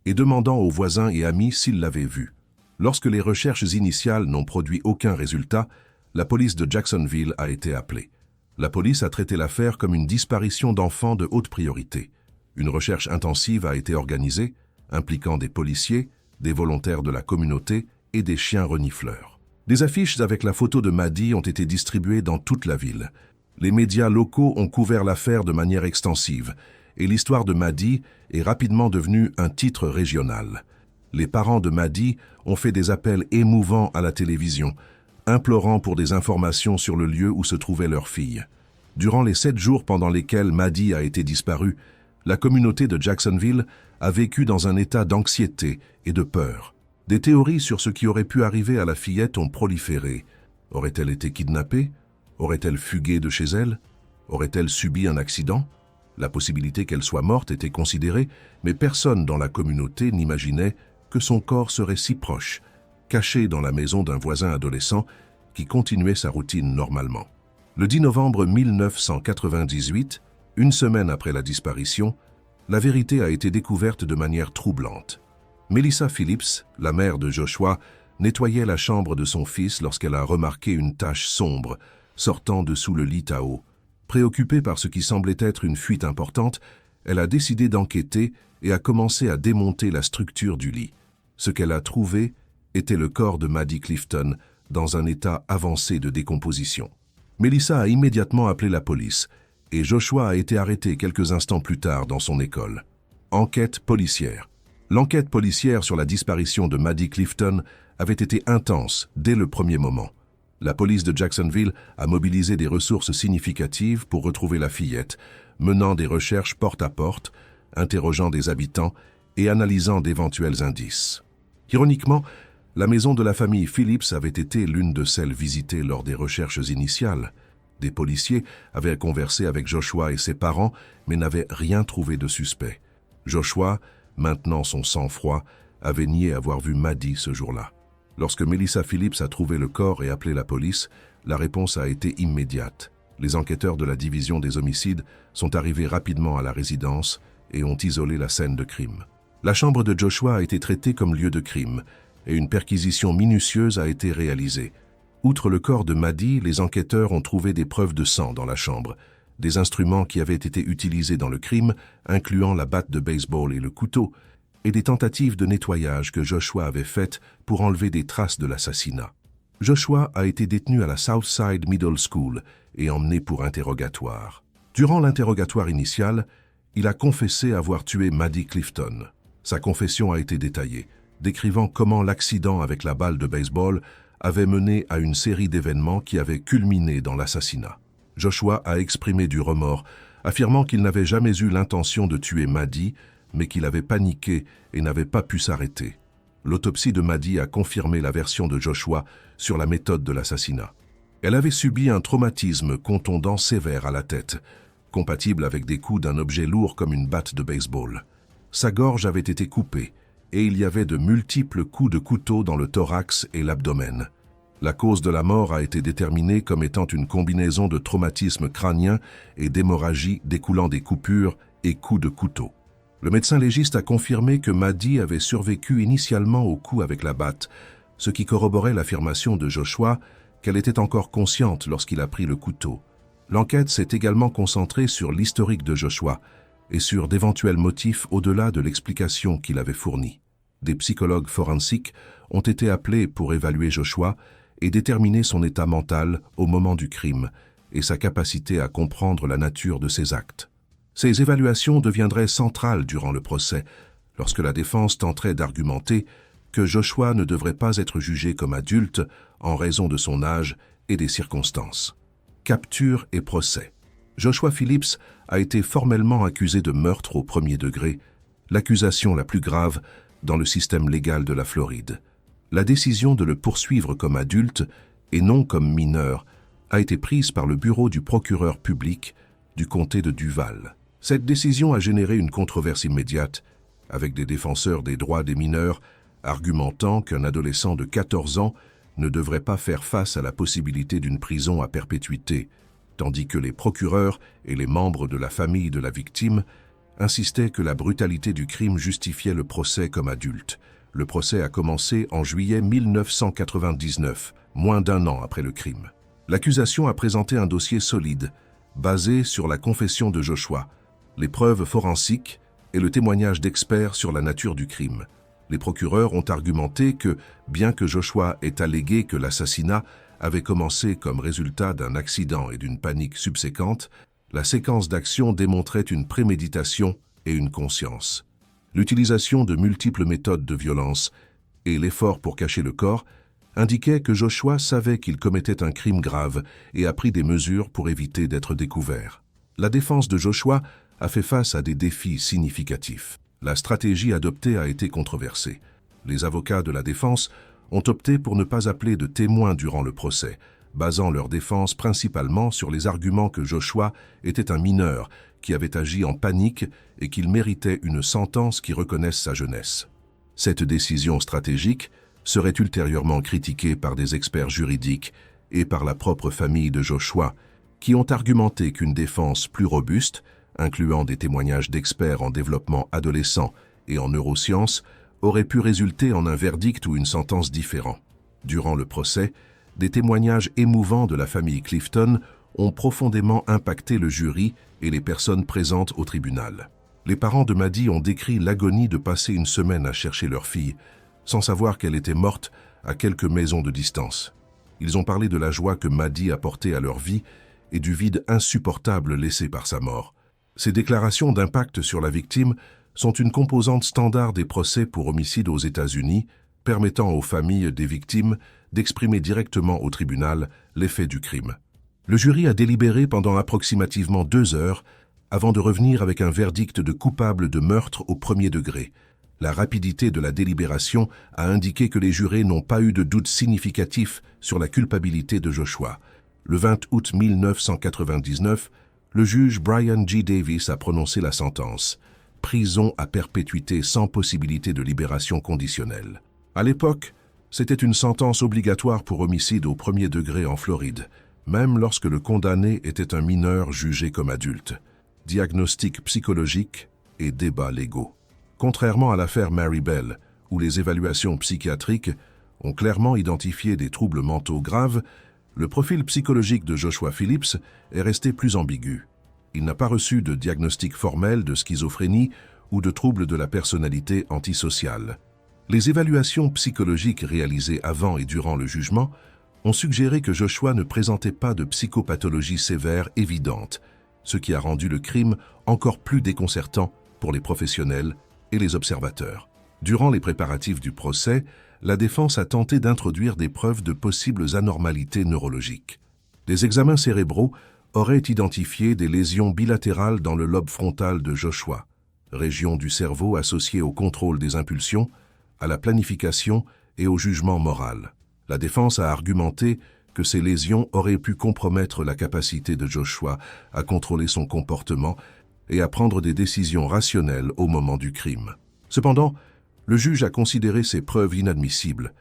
et demandant aux voisins et amis s'ils l'avaient vue. Lorsque les recherches initiales n'ont produit aucun résultat, la police de Jacksonville a été appelée. La police a traité l'affaire comme une disparition d'enfants de haute priorité. Une recherche intensive a été organisée, impliquant des policiers, des volontaires de la communauté et des chiens renifleurs. Des affiches avec la photo de Maddie ont été distribuées dans toute la ville. Les médias locaux ont couvert l'affaire de manière extensive, et l'histoire de Maddie est rapidement devenue un titre régional. Les parents de Maddie ont fait des appels émouvants à la télévision, implorant pour des informations sur le lieu où se trouvait leur fille. Durant les 7 jours pendant lesquels Maddie a été disparue, la communauté de Jacksonville a vécu dans un état d'anxiété et de peur. Des théories sur ce qui aurait pu arriver à la fillette ont proliféré. Aurait-elle été kidnappée? Aurait-elle fugué de chez elle? Aurait-elle subi un accident? La possibilité qu'elle soit morte était considérée, mais personne dans la communauté n'imaginait que son corps serait si proche, caché dans la maison d'un voisin adolescent qui continuait sa routine normalement. Le 10 novembre 1998, une semaine après la disparition, la vérité a été découverte de manière troublante. Melissa Phillips, la mère de Joshua, nettoyait la chambre de son fils lorsqu'elle a remarqué une tache sombre sortant de sous le lit à eau. Préoccupée par ce qui semblait être une fuite importante, elle a décidé d'enquêter et a commencé à démonter la structure du lit. Ce qu'elle a trouvé était le corps de Maddie Clifton dans un état avancé de décomposition. Melissa a immédiatement appelé la police et Joshua a été arrêté quelques instants plus tard dans son école. Enquête policière. L'enquête policière sur la disparition de Maddie Clifton avait été intense dès le premier moment. La police de Jacksonville a mobilisé des ressources significatives pour retrouver la fillette, menant des recherches porte à porte, interrogeant des habitants et analysant d'éventuels indices. Ironiquement, la maison de la famille Phillips avait été l'une de celles visitées lors des recherches initiales. Des policiers avaient conversé avec Joshua et ses parents, mais n'avaient rien trouvé de suspect. Joshua, maintenant son sang-froid, avait nié avoir vu Maddie ce jour-là. Lorsque Melissa Phillips a trouvé le corps et appelé la police, la réponse a été immédiate. Les enquêteurs de la division des homicides sont arrivés rapidement à la résidence et ont isolé la scène de crime. La chambre de Joshua a été traitée comme lieu de crime et une perquisition minutieuse a été réalisée. Outre le corps de Maddie, les enquêteurs ont trouvé des preuves de sang dans la chambre, des instruments qui avaient été utilisés dans le crime, incluant la batte de baseball et le couteau, et des tentatives de nettoyage que Joshua avait faites pour enlever des traces de l'assassinat. Joshua a été détenu à la Southside Middle School et emmené pour interrogatoire. Durant l'interrogatoire initial, il a confessé avoir tué Maddie Clifton. Sa confession a été détaillée, décrivant comment l'accident avec la balle de baseball avait mené à une série d'événements qui avaient culminé dans l'assassinat. Joshua a exprimé du remords, affirmant qu'il n'avait jamais eu l'intention de tuer Maddie, mais qu'il avait paniqué et n'avait pas pu s'arrêter. L'autopsie de Maddie a confirmé la version de Joshua sur la méthode de l'assassinat. Elle avait subi un traumatisme contondant sévère à la tête, compatible avec des coups d'un objet lourd comme une batte de baseball. Sa gorge avait été coupée et il y avait de multiples coups de couteau dans le thorax et l'abdomen. La cause de la mort a été déterminée comme étant une combinaison de traumatisme crânien et d'hémorragie découlant des coupures et coups de couteau. Le médecin légiste a confirmé que Maddie avait survécu initialement au coup avec la batte, ce qui corroborait l'affirmation de Joshua qu'elle était encore consciente lorsqu'il a pris le couteau. L'enquête s'est également concentrée sur l'historique de Joshua et sur d'éventuels motifs au-delà de l'explication qu'il avait fournie. Des psychologues forensiques ont été appelés pour évaluer Joshua et déterminer son état mental au moment du crime et sa capacité à comprendre la nature de ses actes. Ces évaluations deviendraient centrales durant le procès, lorsque la défense tenterait d'argumenter que Joshua ne devrait pas être jugé comme adulte en raison de son âge et des circonstances. Capture et procès. Joshua Phillips a été formellement accusé de meurtre au premier degré, l'accusation la plus grave dans le système légal de la Floride. La décision de le poursuivre comme adulte et non comme mineur a été prise par le bureau du procureur public du comté de Duval. Cette décision a généré une controverse immédiate, avec des défenseurs des droits des mineurs argumentant qu'un adolescent de 14 ans ne devrait pas faire face à la possibilité d'une prison à perpétuité, tandis que les procureurs et les membres de la famille de la victime insistaient que la brutalité du crime justifiait le procès comme adulte. Le procès a commencé en juillet 1999, moins d'un an après le crime. L'accusation a présenté un dossier solide, basé sur la confession de Joshua, les preuves forensiques et le témoignage d'experts sur la nature du crime. Les procureurs ont argumenté que, bien que Joshua ait allégué que l'assassinat avait commencé comme résultat d'un accident et d'une panique subséquente, la séquence d'action démontrait une préméditation et une conscience. L'utilisation de multiples méthodes de violence et l'effort pour cacher le corps indiquaient que Joshua savait qu'il commettait un crime grave et a pris des mesures pour éviter d'être découvert. La défense de Joshua a fait face à des défis significatifs. La stratégie adoptée a été controversée. Les avocats de la défense ont opté pour ne pas appeler de témoins durant le procès, basant leur défense principalement sur les arguments que Joshua était un mineur qui avait agi en panique et qu'il méritait une sentence qui reconnaisse sa jeunesse. Cette décision stratégique serait ultérieurement critiquée par des experts juridiques et par la propre famille de Joshua, qui ont argumenté qu'une défense plus robuste, incluant des témoignages d'experts en développement adolescent et en neurosciences, aurait pu résulter en un verdict ou une sentence différent. Durant le procès, des témoignages émouvants de la famille Clifton ont profondément impacté le jury et les personnes présentes au tribunal. Les parents de Maddie ont décrit l'agonie de passer une semaine à chercher leur fille, sans savoir qu'elle était morte à quelques maisons de distance. Ils ont parlé de la joie que Maddie apportait à leur vie et du vide insupportable laissé par sa mort. Ces déclarations d'impact sur la victime sont une composante standard des procès pour homicide aux États-Unis, permettant aux familles des victimes d'exprimer directement au tribunal l'effet du crime. Le jury a délibéré pendant approximativement 2 heures avant de revenir avec un verdict de coupable de meurtre au premier degré. La rapidité de la délibération a indiqué que les jurés n'ont pas eu de doute significatif sur la culpabilité de Joshua. Le 20 août 1999, le juge Brian G. Davis a prononcé la sentence « Prison à perpétuité sans possibilité de libération conditionnelle ». À l'époque, c'était une sentence obligatoire pour homicide au premier degré en Floride, même lorsque le condamné était un mineur jugé comme adulte. Diagnostic psychologique et débats légaux. Contrairement à l'affaire Mary Bell, où les évaluations psychiatriques ont clairement identifié des troubles mentaux graves, le profil psychologique de Joshua Phillips est resté plus ambigu. Il n'a pas reçu de diagnostic formel de schizophrénie ou de troubles de la personnalité antisociale. Les évaluations psychologiques réalisées avant et durant le jugement ont suggéré que Joshua ne présentait pas de psychopathologie sévère évidente, ce qui a rendu le crime encore plus déconcertant pour les professionnels et les observateurs. Durant les préparatifs du procès, la défense a tenté d'introduire des preuves de possibles anormalités neurologiques. Des examens cérébraux auraient identifié des lésions bilatérales dans le lobe frontal de Joshua, région du cerveau associée au contrôle des impulsions, à la planification et au jugement moral. La défense a argumenté que ces lésions auraient pu compromettre la capacité de Joshua à contrôler son comportement et à prendre des décisions rationnelles au moment du crime. Cependant, le juge a considéré ces preuves inadmissibles,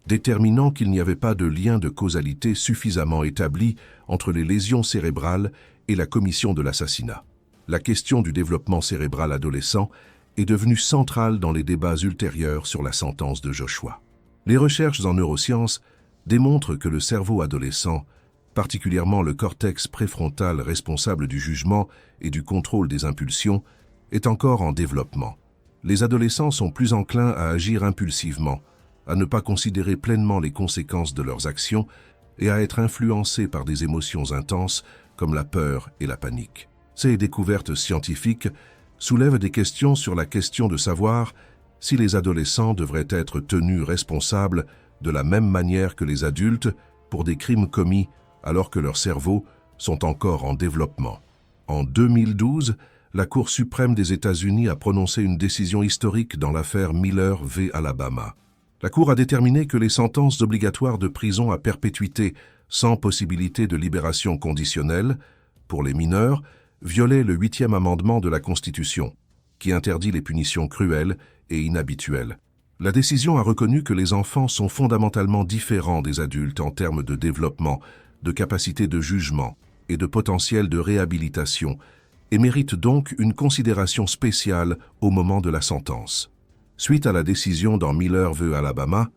déterminant qu'il n'y avait pas de lien de causalité suffisamment établi entre les lésions cérébrales et la commission de l'assassinat. La question du développement cérébral adolescent est devenue centrale dans les débats ultérieurs sur la sentence de Joshua. Les recherches en neurosciences démontrent que le cerveau adolescent, particulièrement le cortex préfrontal responsable du jugement et du contrôle des impulsions, est encore en développement. Les adolescents sont plus enclins à agir impulsivement, à ne pas considérer pleinement les conséquences de leurs actions et à être influencés par des émotions intenses comme la peur et la panique. Ces découvertes scientifiques soulèvent des questions sur la question de savoir si les adolescents devraient être tenus responsables de la même manière que les adultes pour des crimes commis alors que leurs cerveaux sont encore en développement. En 2012, la Cour suprême des États-Unis a prononcé une décision historique dans l'affaire Miller v. Alabama. La Cour a déterminé que les sentences obligatoires de prison à perpétuité sans possibilité de libération conditionnelle pour les mineurs violaient le 8e amendement de la Constitution, qui interdit les punitions cruelles et inhabituelles. La décision a reconnu que les enfants sont fondamentalement différents des adultes en termes de développement, de capacité de jugement et de potentiel de réhabilitation, et méritent donc une considération spéciale au moment de la sentence. Suite à la décision dans Miller v. Alabama,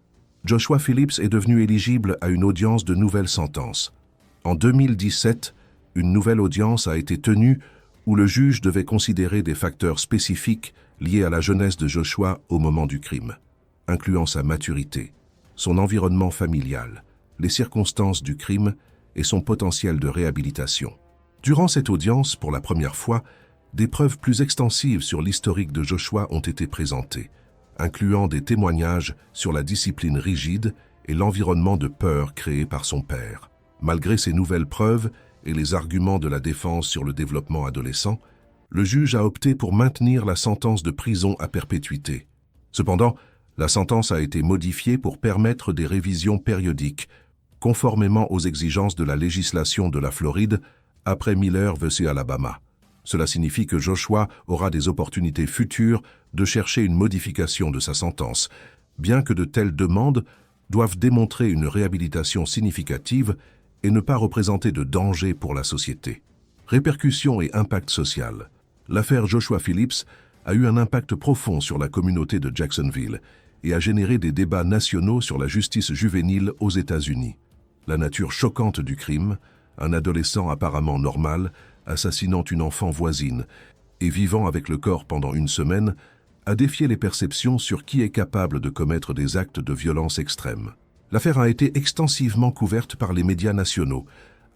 Joshua Phillips est devenu éligible à une audience de nouvelle sentence. En 2017, une nouvelle audience a été tenue où le juge devait considérer des facteurs spécifiques liés à la jeunesse de Joshua au moment du crime, incluant sa maturité, son environnement familial, les circonstances du crime et son potentiel de réhabilitation. Durant cette audience, pour la première fois, des preuves plus extensives sur l'historique de Joshua ont été présentées, incluant des témoignages sur la discipline rigide et l'environnement de peur créé par son père. Malgré ces nouvelles preuves et les arguments de la défense sur le développement adolescent, le juge a opté pour maintenir la sentence de prison à perpétuité. Cependant, la sentence a été modifiée pour permettre des révisions périodiques, conformément aux exigences de la législation de la Floride après Miller v. Alabama. Cela signifie que Joshua aura des opportunités futures de chercher une modification de sa sentence, bien que de telles demandes doivent démontrer une réhabilitation significative et ne pas représenter de danger pour la société. Répercussions et impact social. L'affaire Joshua Phillips a eu un impact profond sur la communauté de Jacksonville et a généré des débats nationaux sur la justice juvénile aux États-Unis. La nature choquante du crime, un adolescent apparemment normal, assassinant une enfant voisine et vivant avec le corps pendant une semaine, a défié les perceptions sur qui est capable de commettre des actes de violence extrême. L'affaire a été extensivement couverte par les médias nationaux,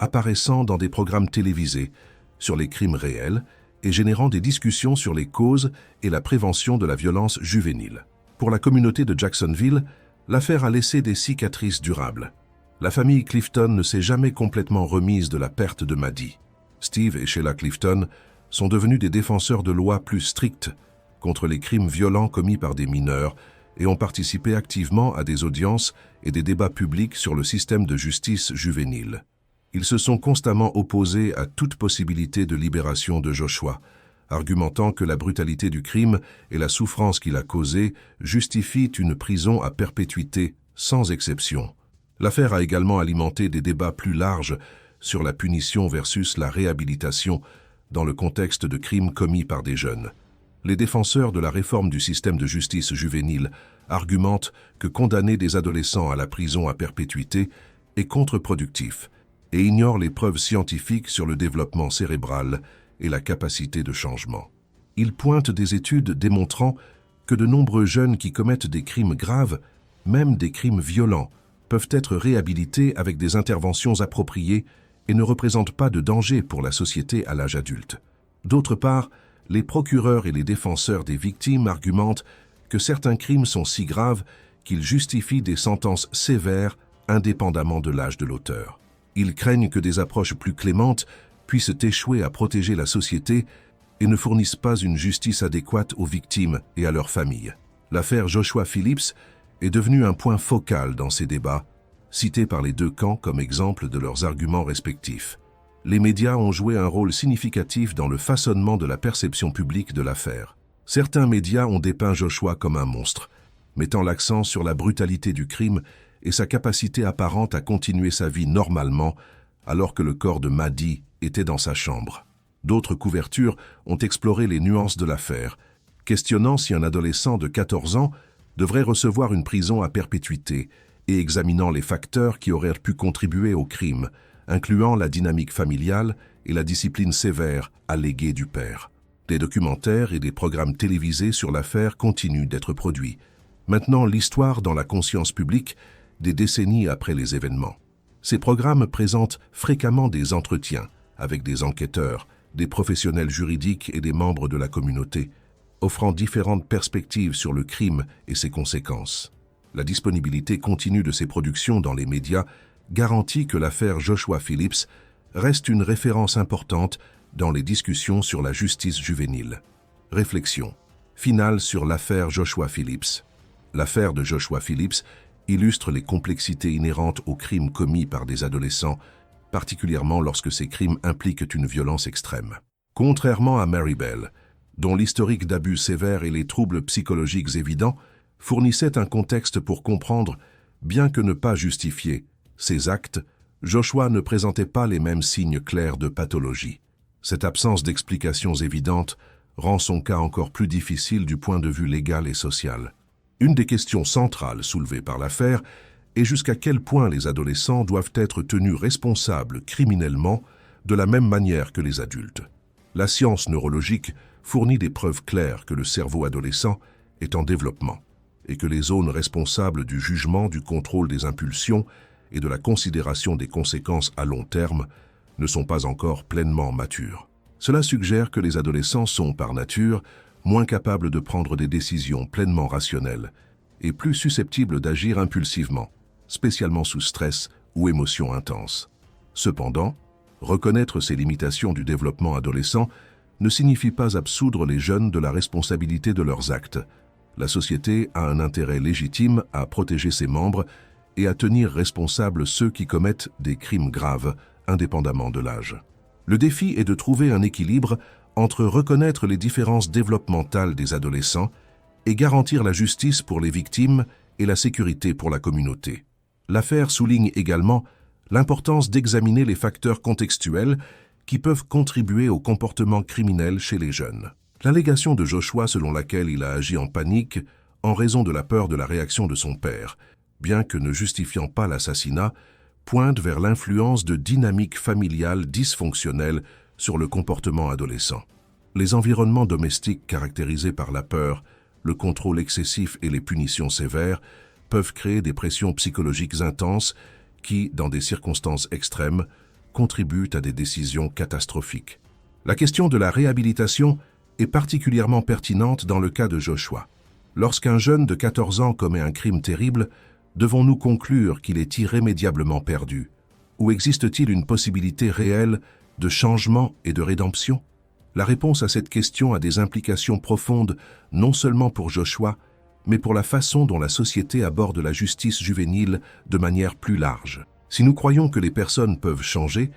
apparaissant dans des programmes télévisés sur les crimes réels et générant des discussions sur les causes et la prévention de la violence juvénile. Pour la communauté de Jacksonville, l'affaire a laissé des cicatrices durables. La famille Clifton ne s'est jamais complètement remise de la perte de Maddie. Steve et Sheila Clifton sont devenus des défenseurs de lois plus strictes contre les crimes violents commis par des mineurs et ont participé activement à des audiences et des débats publics sur le système de justice juvénile. Ils se sont constamment opposés à toute possibilité de libération de Joshua, argumentant que la brutalité du crime et la souffrance qu'il a causée justifient une prison à perpétuité sans exception. L'affaire a également alimenté des débats plus larges sur la punition versus la réhabilitation dans le contexte de crimes commis par des jeunes. Les défenseurs de la réforme du système de justice juvénile argumentent que condamner des adolescents à la prison à perpétuité est contre-productif et ignorent les preuves scientifiques sur le développement cérébral et la capacité de changement. Ils pointent des études démontrant que de nombreux jeunes qui commettent des crimes graves, même des crimes violents, peuvent être réhabilités avec des interventions appropriées et ne représentent pas de danger pour la société à l'âge adulte. D'autre part, les procureurs et les défenseurs des victimes argumentent que certains crimes sont si graves qu'ils justifient des sentences sévères indépendamment de l'âge de l'auteur. Ils craignent que des approches plus clémentes puissent échouer à protéger la société et ne fournissent pas une justice adéquate aux victimes et à leurs familles. L'affaire Joshua Phillips est devenue un point focal dans ces débats, cité par les deux camps comme exemple de leurs arguments respectifs. Les médias ont joué un rôle significatif dans le façonnement de la perception publique de l'affaire. Certains médias ont dépeint Joshua comme un monstre, mettant l'accent sur la brutalité du crime et sa capacité apparente à continuer sa vie normalement alors que le corps de Maddie était dans sa chambre. D'autres couvertures ont exploré les nuances de l'affaire, questionnant si un adolescent de 14 ans devrait recevoir une prison à perpétuité et examinant les facteurs qui auraient pu contribuer au crime, incluant la dynamique familiale et la discipline sévère alléguée du père. Des documentaires et des programmes télévisés sur l'affaire continuent d'être produits, maintenant l'histoire dans la conscience publique des décennies après les événements. Ces programmes présentent fréquemment des entretiens avec des enquêteurs, des professionnels juridiques et des membres de la communauté, offrant différentes perspectives sur le crime et ses conséquences. La disponibilité continue de ces productions dans les médias garantit que l'affaire Joshua Phillips reste une référence importante dans les discussions sur la justice juvénile. Réflexion finale sur l'affaire Joshua Phillips. L'affaire de Joshua Phillips illustre les complexités inhérentes aux crimes commis par des adolescents, particulièrement lorsque ces crimes impliquent une violence extrême. Contrairement à Mary Bell, dont l'historique d'abus sévères et les troubles psychologiques évidents fournissaient un contexte pour comprendre, bien que ne pas justifier, ces actes, Joshua ne présentait pas les mêmes signes clairs de pathologie. Cette absence d'explications évidentes rend son cas encore plus difficile du point de vue légal et social. Une des questions centrales soulevées par l'affaire est jusqu'à quel point les adolescents doivent être tenus responsables criminellement de la même manière que les adultes. La science neurologique fournit des preuves claires que le cerveau adolescent est en développement et que les zones responsables du jugement, du contrôle des impulsions et de la considération des conséquences à long terme ne sont pas encore pleinement matures. Cela suggère que les adolescents sont, par nature, moins capables de prendre des décisions pleinement rationnelles et plus susceptibles d'agir impulsivement, spécialement sous stress ou émotions intenses. Cependant, reconnaître ces limitations du développement adolescent ne signifie pas absoudre les jeunes de la responsabilité de leurs actes. La société a un intérêt légitime à protéger ses membres et à tenir responsables ceux qui commettent des crimes graves, indépendamment de l'âge. Le défi est de trouver un équilibre entre reconnaître les différences développementales des adolescents et garantir la justice pour les victimes et la sécurité pour la communauté. L'affaire souligne également l'importance d'examiner les facteurs contextuels qui peuvent contribuer au comportement criminel chez les jeunes. L'allégation de Joshua selon laquelle il a agi en panique en raison de la peur de la réaction de son père, bien que ne justifiant pas l'assassinat, pointe vers l'influence de dynamiques familiales dysfonctionnelles sur le comportement adolescent. Les environnements domestiques caractérisés par la peur, le contrôle excessif et les punitions sévères peuvent créer des pressions psychologiques intenses qui, dans des circonstances extrêmes, contribuent à des décisions catastrophiques. La question de la réhabilitation est particulièrement pertinente dans le cas de Joshua. Lorsqu'un jeune de 14 ans commet un crime terrible, devons-nous conclure qu'il est irrémédiablement perdu? Ou existe-t-il une possibilité réelle de changement et de rédemption? La réponse à cette question a des implications profondes non seulement pour Joshua, mais pour la façon dont la société aborde la justice juvénile de manière plus large. Si nous croyons que les personnes peuvent changer,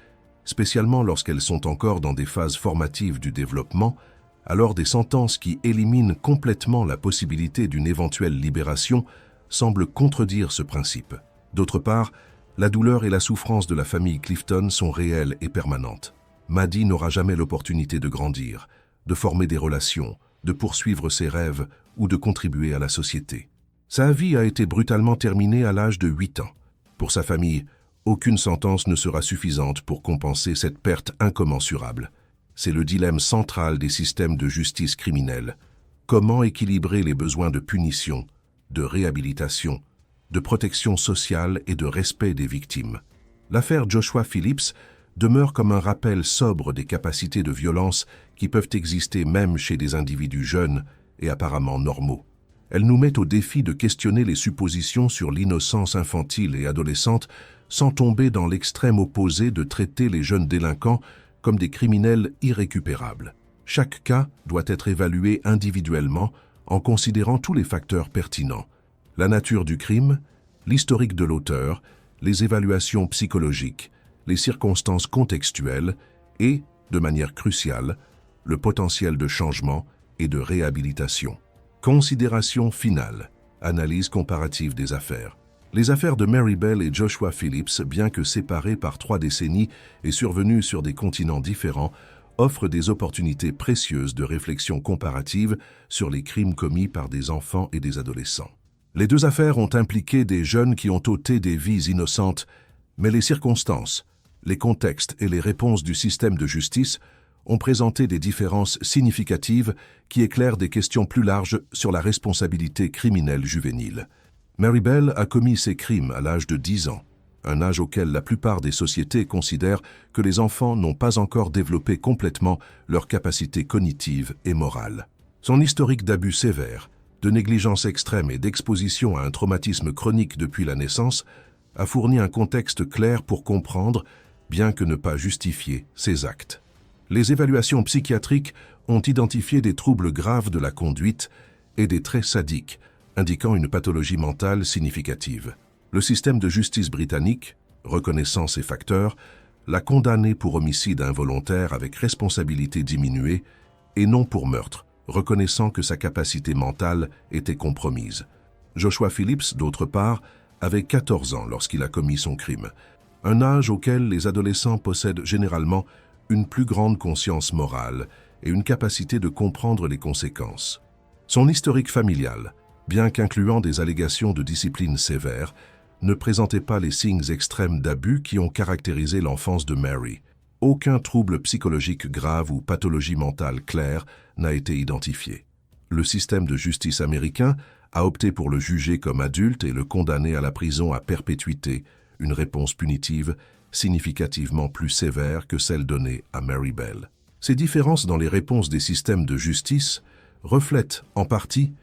spécialement lorsqu'elles sont encore dans des phases formatives du développement, alors des sentences qui éliminent complètement la possibilité d'une éventuelle libération semblent contredire ce principe. D'autre part, la douleur et la souffrance de la famille Clifton sont réelles et permanentes. Maddie n'aura jamais l'opportunité de grandir, de former des relations, de poursuivre ses rêves ou de contribuer à la société. Sa vie a été brutalement terminée à l'âge de 8 ans. Pour sa famille, aucune sentence ne sera suffisante pour compenser cette perte incommensurable. C'est le dilemme central des systèmes de justice criminelle. Comment équilibrer les besoins de punition, de réhabilitation, de protection sociale et de respect des victimes? L'affaire Joshua Phillips demeure comme un rappel sobre des capacités de violence qui peuvent exister même chez des individus jeunes et apparemment normaux. Elle nous met au défi de questionner les suppositions sur l'innocence infantile et adolescente sans tomber dans l'extrême opposé de traiter les jeunes délinquants comme des criminels irrécupérables. Chaque cas doit être évalué individuellement en considérant tous les facteurs pertinents: la nature du crime, l'historique de l'auteur, les évaluations psychologiques, les circonstances contextuelles et, de manière cruciale, le potentiel de changement et de réhabilitation. Considération finale. Analyse comparative des affaires. Les affaires de Mary Bell et Joshua Phillips, bien que séparées par 3 décennies et survenues sur des continents différents, offrent des opportunités précieuses de réflexion comparative sur les crimes commis par des enfants et des adolescents. Les 2 affaires ont impliqué des jeunes qui ont ôté des vies innocentes, mais les circonstances, les contextes et les réponses du système de justice ont présenté des différences significatives qui éclairent des questions plus larges sur la responsabilité criminelle juvénile. Mary Bell a commis ses crimes à l'âge de 10 ans, un âge auquel la plupart des sociétés considèrent que les enfants n'ont pas encore développé complètement leurs capacités cognitives et morales. Son historique d'abus sévères, de négligence extrême et d'exposition à un traumatisme chronique depuis la naissance a fourni un contexte clair pour comprendre, bien que ne pas justifier, ses actes. Les évaluations psychiatriques ont identifié des troubles graves de la conduite et des traits sadiques, indiquant une pathologie mentale significative. Le système de justice britannique, reconnaissant ces facteurs, l'a condamné pour homicide involontaire avec responsabilité diminuée et non pour meurtre, reconnaissant que sa capacité mentale était compromise. Joshua Phillips, d'autre part, avait 14 ans lorsqu'il a commis son crime, un âge auquel les adolescents possèdent généralement une plus grande conscience morale et une capacité de comprendre les conséquences. Son historique familial, bien qu'incluant des allégations de discipline sévère, ne présentait pas les signes extrêmes d'abus qui ont caractérisé l'enfance de Mary. Aucun trouble psychologique grave ou pathologie mentale claire n'a été identifié. Le système de justice américain a opté pour le juger comme adulte et le condamner à la prison à perpétuité, une réponse punitive significativement plus sévère que celle donnée à Mary Bell. Ces différences dans les réponses des systèmes de justice reflètent, en partie,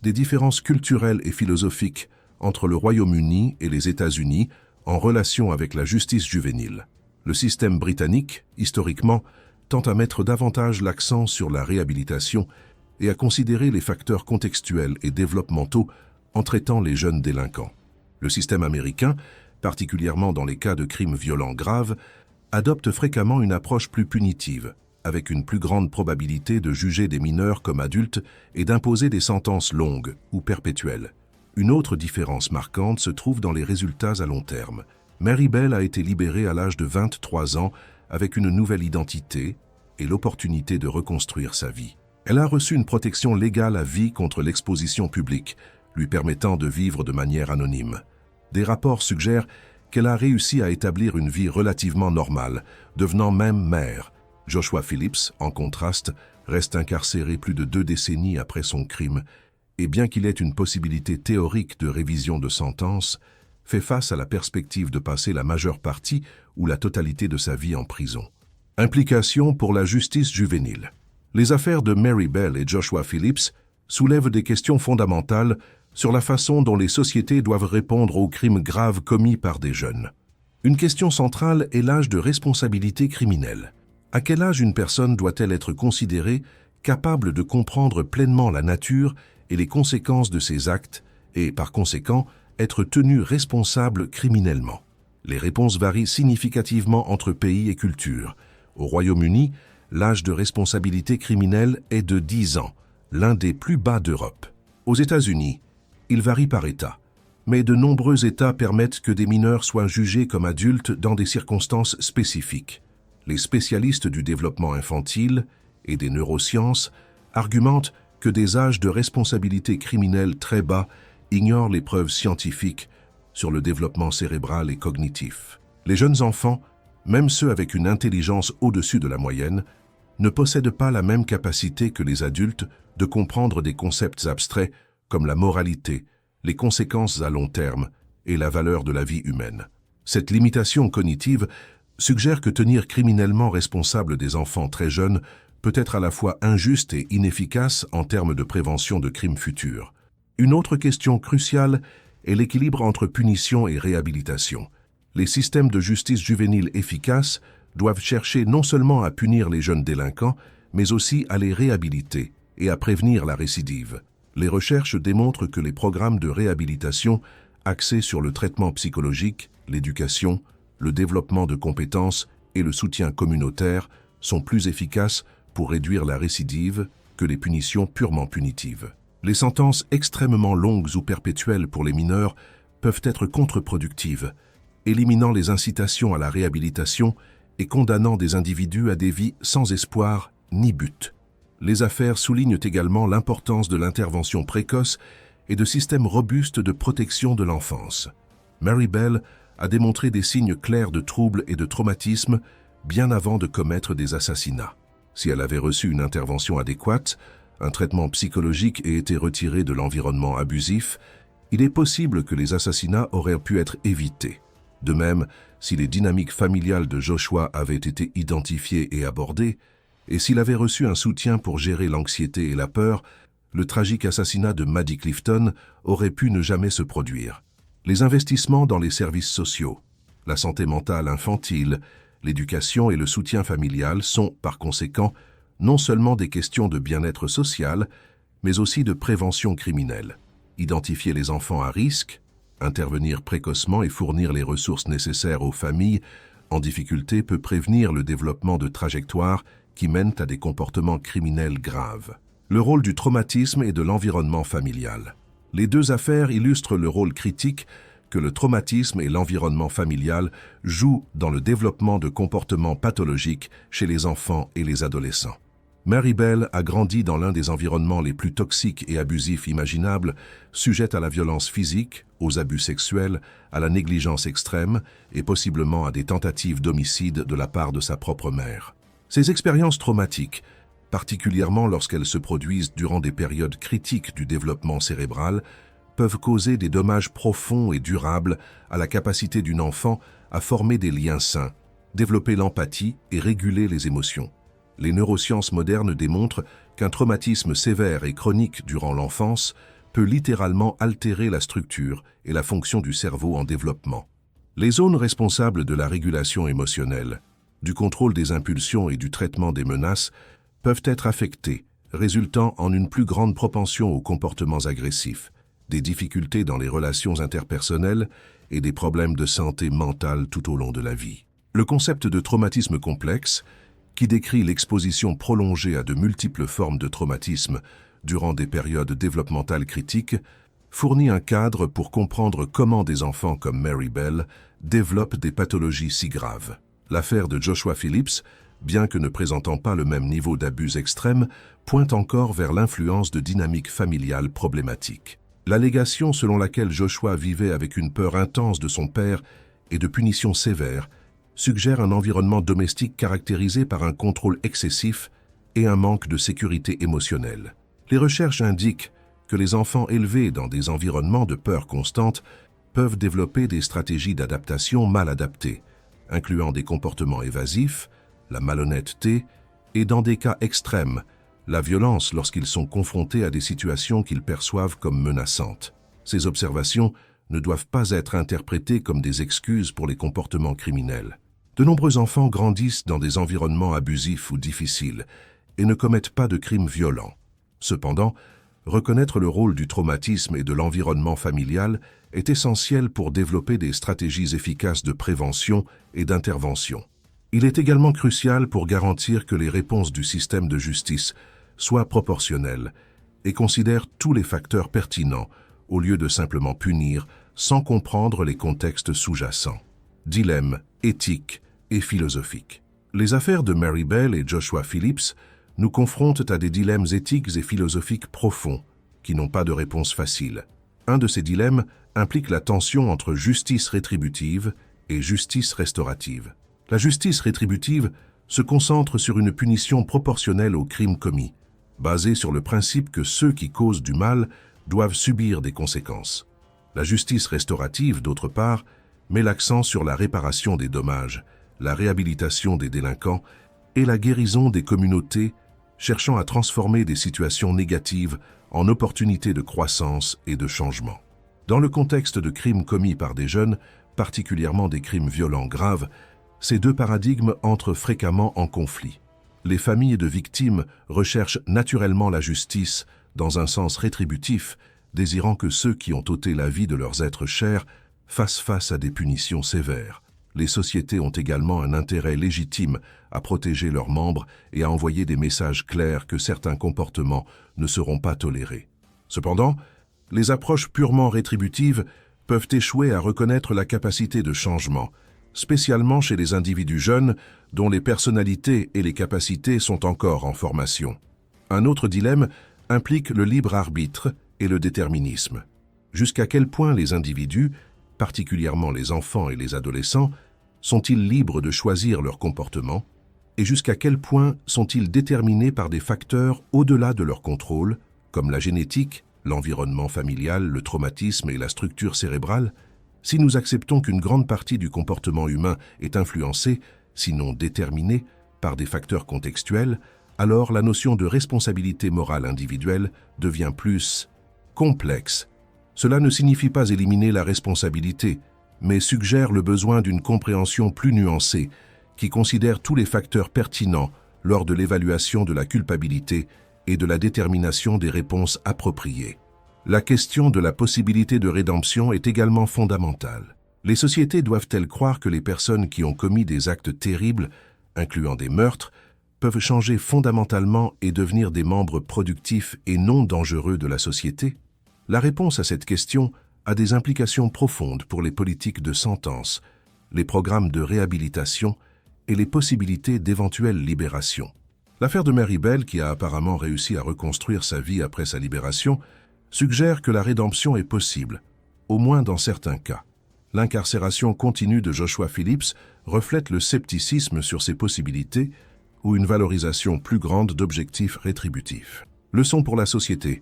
des différences culturelles et philosophiques entre le Royaume-Uni et les États-Unis en relation avec la justice juvénile. Le système britannique, historiquement, tend à mettre davantage l'accent sur la réhabilitation et à considérer les facteurs contextuels et développementaux en traitant les jeunes délinquants. Le système américain, particulièrement dans les cas de crimes violents graves, adopte fréquemment une approche plus punitive, avec une plus grande probabilité de juger des mineurs comme adultes et d'imposer des sentences longues ou perpétuelles. Une autre différence marquante se trouve dans les résultats à long terme. Mary Bell a été libérée à l'âge de 23 ans avec une nouvelle identité et l'opportunité de reconstruire sa vie. Elle a reçu une protection légale à vie contre l'exposition publique, lui permettant de vivre de manière anonyme. Des rapports suggèrent qu'elle a réussi à établir une vie relativement normale, devenant même mère. Joshua Phillips, en contraste, reste incarcéré plus de 2 décennies après son crime, et bien qu'il ait une possibilité théorique de révision de sentence, fait face à la perspective de passer la majeure partie ou la totalité de sa vie en prison. Implications pour la justice juvénile. Les affaires de Mary Bell et Joshua Phillips soulèvent des questions fondamentales sur la façon dont les sociétés doivent répondre aux crimes graves commis par des jeunes. Une question centrale est l'âge de responsabilité criminelle. À quel âge une personne doit-elle être considérée capable de comprendre pleinement la nature et les conséquences de ses actes et, par conséquent, être tenue responsable criminellement? Les réponses varient significativement entre pays et cultures. Au Royaume-Uni, l'âge de responsabilité criminelle est de 10 ans, l'un des plus bas d'Europe. Aux États-Unis, il varie par État, mais de nombreux États permettent que des mineurs soient jugés comme adultes dans des circonstances spécifiques. Les spécialistes du développement infantile et des neurosciences argumentent que des âges de responsabilité criminelle très bas ignorent les preuves scientifiques sur le développement cérébral et cognitif. Les jeunes enfants, même ceux avec une intelligence au-dessus de la moyenne, ne possèdent pas la même capacité que les adultes de comprendre des concepts abstraits comme la moralité, les conséquences à long terme et la valeur de la vie humaine. Cette limitation cognitive suggère que tenir criminellement responsable des enfants très jeunes peut être à la fois injuste et inefficace en termes de prévention de crimes futurs. Une autre question cruciale est l'équilibre entre punition et réhabilitation. Les systèmes de justice juvénile efficaces doivent chercher non seulement à punir les jeunes délinquants, mais aussi à les réhabiliter et à prévenir la récidive. Les recherches démontrent que les programmes de réhabilitation axés sur le traitement psychologique, l'éducation, le développement de compétences et le soutien communautaire sont plus efficaces pour réduire la récidive que les punitions purement punitives. Les sentences extrêmement longues ou perpétuelles pour les mineurs peuvent être contre-productives, éliminant les incitations à la réhabilitation et condamnant des individus à des vies sans espoir ni but. Les affaires soulignent également l'importance de l'intervention précoce et de systèmes robustes de protection de l'enfance. Mary Bell a démontré des signes clairs de troubles et de traumatisme bien avant de commettre des assassinats. Si elle avait reçu une intervention adéquate, un traitement psychologique et été retirée de l'environnement abusif, il est possible que les assassinats auraient pu être évités. De même, si les dynamiques familiales de Joshua avaient été identifiées et abordées, et s'il avait reçu un soutien pour gérer l'anxiété et la peur, le tragique assassinat de Maddie Clifton aurait pu ne jamais se produire. Les investissements dans les services sociaux, la santé mentale infantile, l'éducation et le soutien familial sont, par conséquent, non seulement des questions de bien-être social, mais aussi de prévention criminelle. Identifier les enfants à risque, intervenir précocement et fournir les ressources nécessaires aux familles en difficulté peut prévenir le développement de trajectoires qui mènent à des comportements criminels graves. Le rôle du traumatisme et de l'environnement familial. Les deux affaires illustrent le rôle critique que le traumatisme et l'environnement familial jouent dans le développement de comportements pathologiques chez les enfants et les adolescents. Mary Bell a grandi dans l'un des environnements les plus toxiques et abusifs imaginables, sujette à la violence physique, aux abus sexuels, à la négligence extrême et possiblement à des tentatives d'homicide de la part de sa propre mère. Ces expériences traumatiques, particulièrement lorsqu'elles se produisent durant des périodes critiques du développement cérébral, peuvent causer des dommages profonds et durables à la capacité d'une enfant à former des liens sains, développer l'empathie et réguler les émotions. Les neurosciences modernes démontrent qu'un traumatisme sévère et chronique durant l'enfance peut littéralement altérer la structure et la fonction du cerveau en développement. Les zones responsables de la régulation émotionnelle, du contrôle des impulsions et du traitement des menaces peuvent être affectées, résultant en une plus grande propension aux comportements agressifs, des difficultés dans les relations interpersonnelles et des problèmes de santé mentale tout au long de la vie. Le concept de traumatisme complexe, qui décrit l'exposition prolongée à de multiples formes de traumatisme durant des périodes développementales critiques, fournit un cadre pour comprendre comment des enfants comme Mary Bell développent des pathologies si graves. L'affaire de Joshua Phillips, bien que ne présentant pas le même niveau d'abus extrême, pointe encore vers l'influence de dynamiques familiales problématiques. L'allégation selon laquelle Joshua vivait avec une peur intense de son père et de punitions sévères suggère un environnement domestique caractérisé par un contrôle excessif et un manque de sécurité émotionnelle. Les recherches indiquent que les enfants élevés dans des environnements de peur constante peuvent développer des stratégies d'adaptation mal adaptées, incluant des comportements évasifs, la malhonnêteté et, dans des cas extrêmes, la violence lorsqu'ils sont confrontés à des situations qu'ils perçoivent comme menaçantes. Ces observations ne doivent pas être interprétées comme des excuses pour les comportements criminels. De nombreux enfants grandissent dans des environnements abusifs ou difficiles et ne commettent pas de crimes violents. Cependant, reconnaître le rôle du traumatisme et de l'environnement familial est essentiel pour développer des stratégies efficaces de prévention et d'intervention. Il est également crucial pour garantir que les réponses du système de justice soient proportionnelles et considèrent tous les facteurs pertinents au lieu de simplement punir sans comprendre les contextes sous-jacents. Dilemme éthique et philosophique. Les affaires de Mary Bell et Joshua Phillips nous confrontent à des dilemmes éthiques et philosophiques profonds qui n'ont pas de réponse facile. Un de ces dilemmes implique la tension entre justice rétributive et justice restaurative. La justice rétributive se concentre sur une punition proportionnelle aux crimes commis, basée sur le principe que ceux qui causent du mal doivent subir des conséquences. La justice restaurative, d'autre part, met l'accent sur la réparation des dommages, la réhabilitation des délinquants et la guérison des communautés, cherchant à transformer des situations négatives en opportunités de croissance et de changement. Dans le contexte de crimes commis par des jeunes, particulièrement des crimes violents graves, ces deux paradigmes entrent fréquemment en conflit. Les familles de victimes recherchent naturellement la justice dans un sens rétributif, désirant que ceux qui ont ôté la vie de leurs êtres chers fassent face à des punitions sévères. Les sociétés ont également un intérêt légitime à protéger leurs membres et à envoyer des messages clairs que certains comportements ne seront pas tolérés. Cependant, les approches purement rétributives peuvent échouer à reconnaître la capacité de changement, spécialement chez les individus jeunes dont les personnalités et les capacités sont encore en formation. Un autre dilemme implique le libre arbitre et le déterminisme. Jusqu'à quel point les individus, particulièrement les enfants et les adolescents, sont-ils libres de choisir leur comportement et jusqu'à quel point sont-ils déterminés par des facteurs au-delà de leur contrôle, comme la génétique, l'environnement familial, le traumatisme et la structure cérébrale? Si nous acceptons qu'une grande partie du comportement humain est influencée, sinon déterminée, par des facteurs contextuels, alors la notion de responsabilité morale individuelle devient plus complexe. Cela ne signifie pas éliminer la responsabilité, mais suggère le besoin d'une compréhension plus nuancée qui considère tous les facteurs pertinents lors de l'évaluation de la culpabilité et de la détermination des réponses appropriées. La question de la possibilité de rédemption est également fondamentale. Les sociétés doivent-elles croire que les personnes qui ont commis des actes terribles, incluant des meurtres, peuvent changer fondamentalement et devenir des membres productifs et non dangereux de la société? La réponse à cette question a des implications profondes pour les politiques de sentence, les programmes de réhabilitation et les possibilités d'éventuelle libération. L'affaire de Mary Bell, qui a apparemment réussi à reconstruire sa vie après sa libération, suggère que la rédemption est possible, au moins dans certains cas. L'incarcération continue de Joshua Phillips reflète le scepticisme sur ses possibilités ou une valorisation plus grande d'objectifs rétributifs. Leçon pour la société.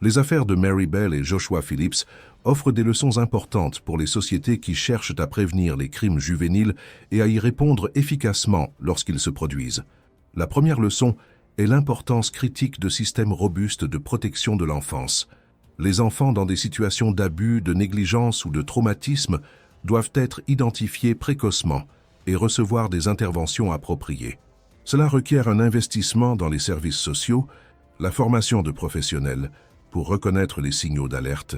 Les affaires de Mary Bell et Joshua Phillips offrent des leçons importantes pour les sociétés qui cherchent à prévenir les crimes juvéniles et à y répondre efficacement lorsqu'ils se produisent. La première leçon est l'importance critique de systèmes robustes de protection de l'enfance. Les enfants dans des situations d'abus, de négligence ou de traumatisme doivent être identifiés précocement et recevoir des interventions appropriées. Cela requiert un investissement dans les services sociaux, la formation de professionnels pour reconnaître les signaux d'alerte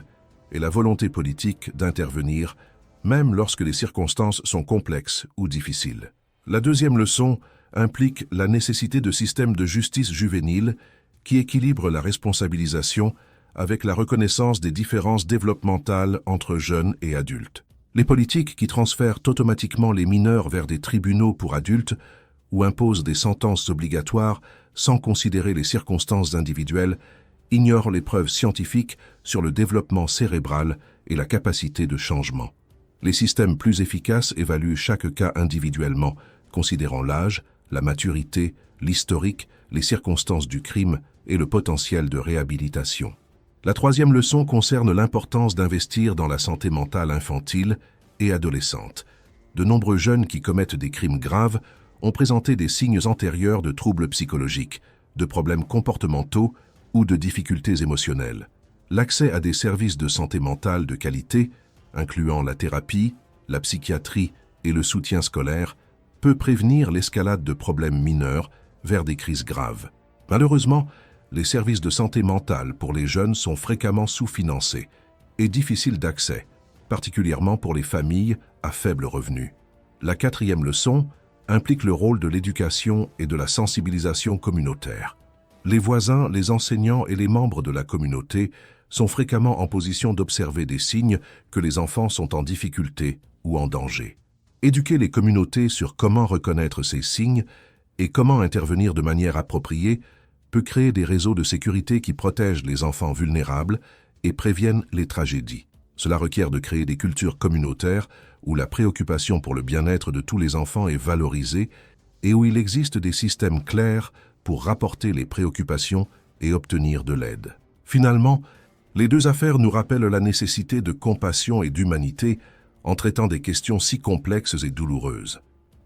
et la volonté politique d'intervenir, même lorsque les circonstances sont complexes ou difficiles. La deuxième leçon implique la nécessité de systèmes de justice juvénile qui équilibrent la responsabilisation avec la reconnaissance des différences développementales entre jeunes et adultes. Les politiques qui transfèrent automatiquement les mineurs vers des tribunaux pour adultes ou imposent des sentences obligatoires sans considérer les circonstances individuelles ignorent les preuves scientifiques sur le développement cérébral et la capacité de changement. Les systèmes plus efficaces évaluent chaque cas individuellement, considérant l'âge, la maturité, l'historique, les circonstances du crime et le potentiel de réhabilitation. La troisième leçon concerne l'importance d'investir dans la santé mentale infantile et adolescente. De nombreux jeunes qui commettent des crimes graves ont présenté des signes antérieurs de troubles psychologiques, de problèmes comportementaux ou de difficultés émotionnelles. L'accès à des services de santé mentale de qualité, incluant la thérapie, la psychiatrie et le soutien scolaire, peut prévenir l'escalade de problèmes mineurs vers des crises graves. Malheureusement, les services de santé mentale pour les jeunes sont fréquemment sous-financés et difficiles d'accès, particulièrement pour les familles à faible revenu. La quatrième leçon implique le rôle de l'éducation et de la sensibilisation communautaire. Les voisins, les enseignants et les membres de la communauté sont fréquemment en position d'observer des signes que les enfants sont en difficulté ou en danger. Éduquer les communautés sur comment reconnaître ces signes et comment intervenir de manière appropriée peut créer des réseaux de sécurité qui protègent les enfants vulnérables et préviennent les tragédies. Cela requiert de créer des cultures communautaires où la préoccupation pour le bien-être de tous les enfants est valorisée et où il existe des systèmes clairs pour rapporter les préoccupations et obtenir de l'aide. Finalement, les deux affaires nous rappellent la nécessité de compassion et d'humanité en traitant des questions si complexes et douloureuses.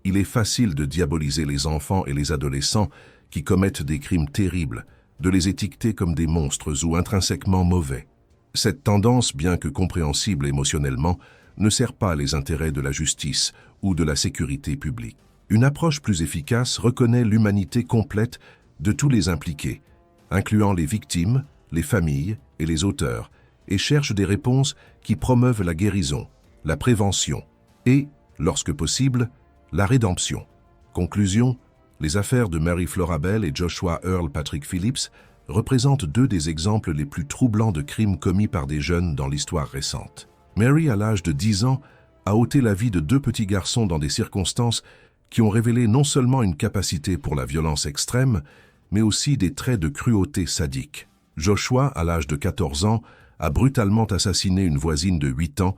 Il est facile de diaboliser les enfants et les adolescents qui commettent des crimes terribles, de les étiqueter comme des monstres ou intrinsèquement mauvais. Cette tendance, bien que compréhensible émotionnellement, ne sert pas les intérêts de la justice ou de la sécurité publique. Une approche plus efficace reconnaît l'humanité complète de tous les impliqués, incluant les victimes, les familles et les auteurs, et cherche des réponses qui promeuvent la guérison, la prévention et, lorsque possible, la rédemption. Conclusion, les affaires de Mary Flora Bell et Joshua Earl Patrick Phillips représentent deux des exemples les plus troublants de crimes commis par des jeunes dans l'histoire récente. Mary, à l'âge de 10 ans, a ôté la vie de deux petits garçons dans des circonstances qui ont révélé non seulement une capacité pour la violence extrême, mais aussi des traits de cruauté sadique. Joshua, à l'âge de 14 ans, a brutalement assassiné une voisine de 8 ans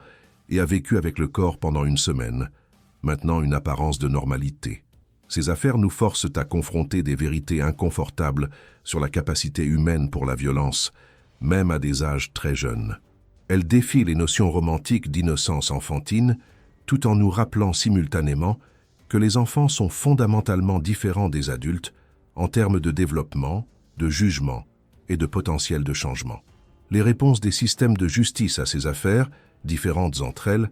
et a vécu avec le corps pendant une semaine, maintenant une apparence de normalité. Ces affaires nous forcent à confronter des vérités inconfortables sur la capacité humaine pour la violence, même à des âges très jeunes. Elles défient les notions romantiques d'innocence enfantine, tout en nous rappelant simultanément que les enfants sont fondamentalement différents des adultes en termes de développement, de jugement et de potentiel de changement. Les réponses des systèmes de justice à ces affaires, différentes entre elles,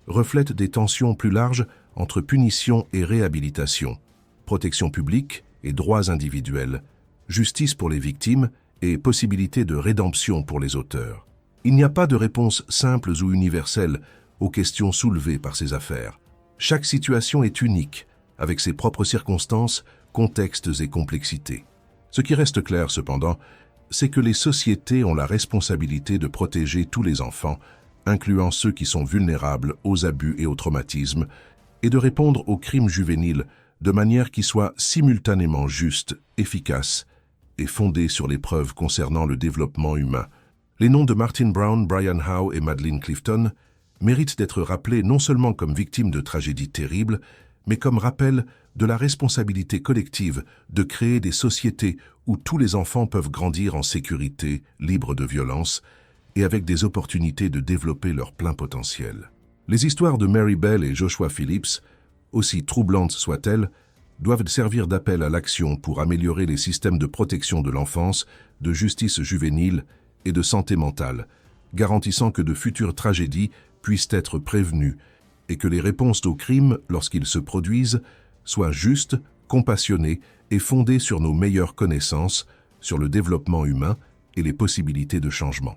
reflètent des tensions plus larges entre punition et réhabilitation, protection publique et droits individuels, justice pour les victimes et possibilité de rédemption pour les auteurs. Il n'y a pas de réponse simples ou universelle aux questions soulevées par ces affaires. Chaque situation est unique, avec ses propres circonstances, contextes et complexités. Ce qui reste clair cependant, c'est que les sociétés ont la responsabilité de protéger tous les enfants, incluant ceux qui sont vulnérables aux abus et aux traumatismes, et de répondre aux crimes juvéniles de manière qui soit simultanément juste, efficace et fondée sur les preuves concernant le développement humain. Les noms de Martin Brown, Brian Howe et Madeleine Clifton méritent d'être rappelés non seulement comme victimes de tragédies terribles, mais comme rappel de la responsabilité collective de créer des sociétés où tous les enfants peuvent grandir en sécurité, libres de violence, et avec des opportunités de développer leur plein potentiel. Les histoires de Mary Bell et Joshua Phillips, aussi troublantes soient-elles, doivent servir d'appel à l'action pour améliorer les systèmes de protection de l'enfance, de justice juvénile et de santé mentale, garantissant que de futures tragédies puissent être prévenues et que les réponses aux crimes, lorsqu'ils se produisent, soient justes, compassionnées et fondées sur nos meilleures connaissances, sur le développement humain et les possibilités de changement.